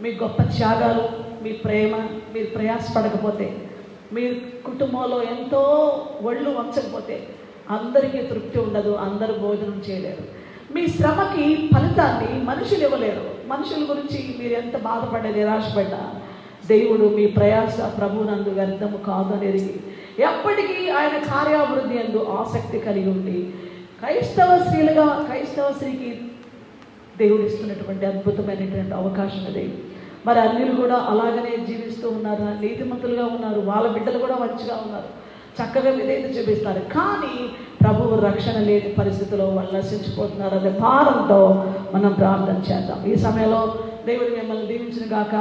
మీ గొప్ప త్యాగాలు, మీ ప్రేమ, మీరు ప్రయాసపడకపోతే, మీ కుటుంబంలో ఎంతో ఒళ్ళు వంచకపోతే అందరికీ తృప్తి ఉండదు, అందరూ భోజనం చేయలేరు. మీ శ్రమకి ఫలితాన్ని మనుషులు ఇవ్వలేరు. మనుషుల గురించి మీరు ఎంత బాధపడే నిరాశపడ్డా దేవుడు మీ ప్రయాస ప్రభునందు వ్యర్థము కాదు అనేది ఎప్పటికీ ఆయన కార్యాభివృద్ధి అందు ఆసక్తి కలిగి ఉండి క్రైస్తవ స్త్రీకి దేవుడు ఇస్తున్నటువంటి అద్భుతమైనటువంటి అవకాశం అది. మరి అన్యులు కూడా అలాగనే జీవిస్తూ ఉన్నారు, నీతిమంతులుగా ఉన్నారు, వాళ్ళ బిడ్డలు కూడా మంచిగా ఉన్నారు, చక్కగా విధేయత చూపిస్తారు. కానీ ప్రభువు రక్షణ లేని పరిస్థితిలో వాళ్ళు నశించిపోతున్నారు. అదే భారంతో మనం ప్రార్థన చేద్దాం. ఈ సమయంలో దేవుడు మిమ్మల్ని దీవించిన గాక.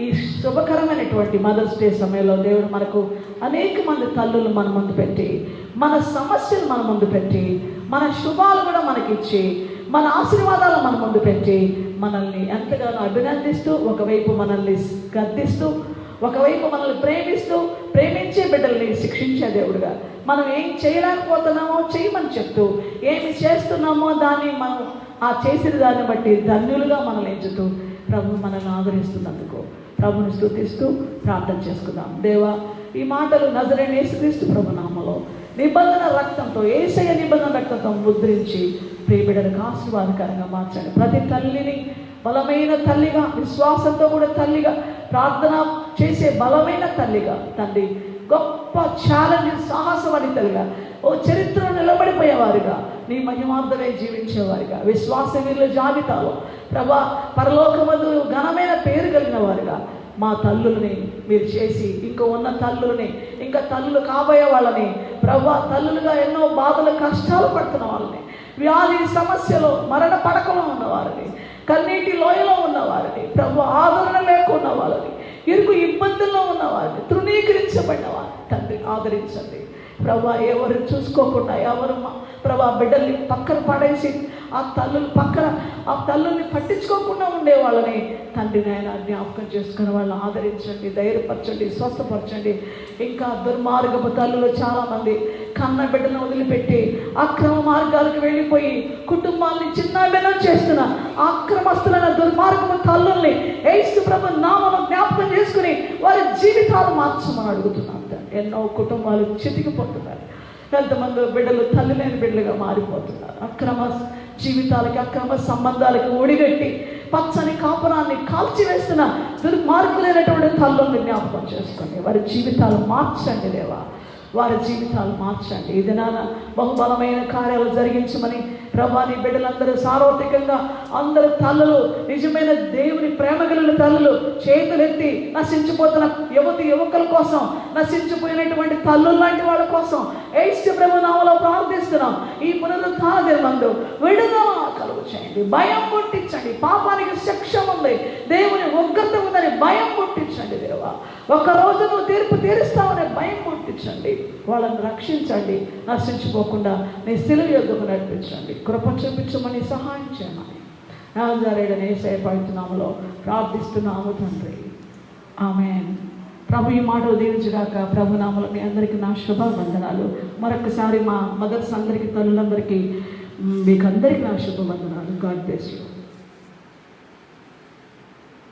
ఈ శుభకరమైనటువంటి మదర్స్ డే సమయంలో దేవుడు మనకు అనేక మంది తల్లులు మన ముందు పెట్టి, మన సమస్యలు మన ముందు పెట్టి, మన శుభాలు కూడా మనకిచ్చి, మన ఆశీర్వాదాలు మన ముందు పెట్టి మనల్ని ఎంతగానో అభినందిస్తూ, ఒకవైపు మనల్ని గద్దిస్తూ, ఒకవైపు మనల్ని ప్రేమించే బిడ్డల్ని శిక్షించే దేవుడుగా, మనం ఏం చేయలేకపోతున్నామో చేయమని చెప్తూ, ఏమి చేస్తున్నామో దాన్ని మనం ఆ చేసిన దాన్ని బట్టి ధన్యులుగా మనల్ని ఎంచుతూ ప్రభు మనల్ని ఆదరిస్తున్నందుకు ప్రభుని స్తుతిస్తూ ప్రార్థన చేసుకుందాం. దేవా, ఈ మాటలు నజరేయుడైన యేసుక్రీస్తు ప్రభు నామములో నిబంధన రక్తంతో, యేసయ్య నిబంధన రక్తంతో ముద్రించి ప్రియబిడ్డలకు ఆశీర్వాదకరంగా మార్చండి. ప్రతి తల్లిని బలమైన తల్లిగా, విశ్వాసంతో కూడా తల్లిగా, ప్రార్థన చేసే బలమైన తల్లిగా తండ్రి, గొప్ప ఛాలెంజ్ సాహసవనితలుగా, ఓ చరిత్రలో నిలబడిపోయేవారుగా, నీ మహిమార్థమే జీవించేవారుగా, విశ్వాసవీరుల జాబితాలో ప్రభా పరలోకమందు ఘనమైన పేరు కలిగిన వారుగా మా తల్లుల్ని మీరు చేసి, ఇంకా ఉన్న తల్లుల్ని, ఇంకా తల్లులు కాబోయే వాళ్ళని ప్రభా, తల్లులుగా ఎన్నో బాధలు కష్టాలు పడుతున్న వాళ్ళని, వ్యాధి సమస్యలో మరణ పడకలో ఉన్నవారిని, కన్నీటి లోయలో ఉన్నవారిని ప్రభు, ఆదరణ లేకున్న వాళ్ళని, ఇరుకు ఇబ్బందుల్లో ఉన్నవారిని, తృణీకరించబడిన వారిని తండ్రి ఆదరించండి ప్రభా. ఎవరు చూసుకోకుండా, ఎవరు ప్రభా బిడ్డల్ని పక్కన పడేసి ఆ తల్లుల్ని పట్టించుకోకుండా ఉండే వాళ్ళని తండ్రి నాయన జ్ఞాపకం చేసుకుని వాళ్ళని ఆదరించండి, ధైర్యపరచండి, స్వస్థపరచండి. ఇంకా దుర్మార్గపు తల్లులు చాలామంది కన్న బిడ్డను వదిలిపెట్టి అక్రమ మార్గాలకు వెళ్ళిపోయి కుటుంబాన్ని చిన్నబిన్నం చేస్తున్న అక్రమస్తులైన దుర్మార్గపు తల్లుల్ని యేసు ప్రభు నామములో జ్ఞాపకం చేసుకుని వారి జీవితాలు మార్చమని అడుగుతున్నాను. ఎన్నో కుటుంబాలు చితికిపోతున్నారు. కొంతమంది బిడ్డలు తల్లి లేని బిడ్డలుగా మారిపోతున్నారు. అక్రమ జీవితాలకి, అక్రమ సంబంధాలకి ఒడిగట్టి పచ్చని కాపురాన్ని కాల్చివేస్తున్న దుర్మార్గులైనటువంటి తల్లుల్ని జ్ఞాపకం చేసుకొని వారి జీవితాలు మార్చండి దేవా, వారి జీవితాలు మార్చండి. ఈ దినాన బహుబలమైన కార్యాలు జరిగించమని ప్రభా, నీ బిడ్డలందరూ సార్వత్రికంగా అందరూ తల్లులు, నిజమైన దేవుని ప్రేమ కలిగిన తల్లులు చేతులెత్తి నశించిపోతున్న యువకుల కోసం, నశించిపోయినటువంటి తల్లులు లాంటి వాళ్ళ కోసం యేసు ప్రభు నామములో ప్రార్థిస్తున్నాం. ఈ పునరుత్థాన దినమందు విడుదల కలుగు చేయండి, భయం పుట్టించండి. పాపానికి శిక్ష ఉంది, దేవుని ఉగ్రత ఉందని భయం పుట్టించండి దేవా. ఒకరోజు నువ్వు తీర్పు తీరుస్తావనే భయం పుట్టించండి, వాళ్ళని రక్షించండి, నశించిపోకుండా నీ శిలువ యొద్దకు నడిపించండి. కృప చూపించమని సహాయం చేయమని నజరేయుడైన యేసయ్య పవిత్ర నామములో ప్రార్థిస్తున్నాము తండ్రి, ఆమేన్. ప్రభు ఈ మాట దీవించుగాక. ప్రభు నామములో మీ అందరికీ నా శుభవందనాలు. మరొకసారి మా మదర్స్ అందరికీ, తల్లులందరికీ, మీకు అందరికీ నా శుభవందనాలు. God bless you.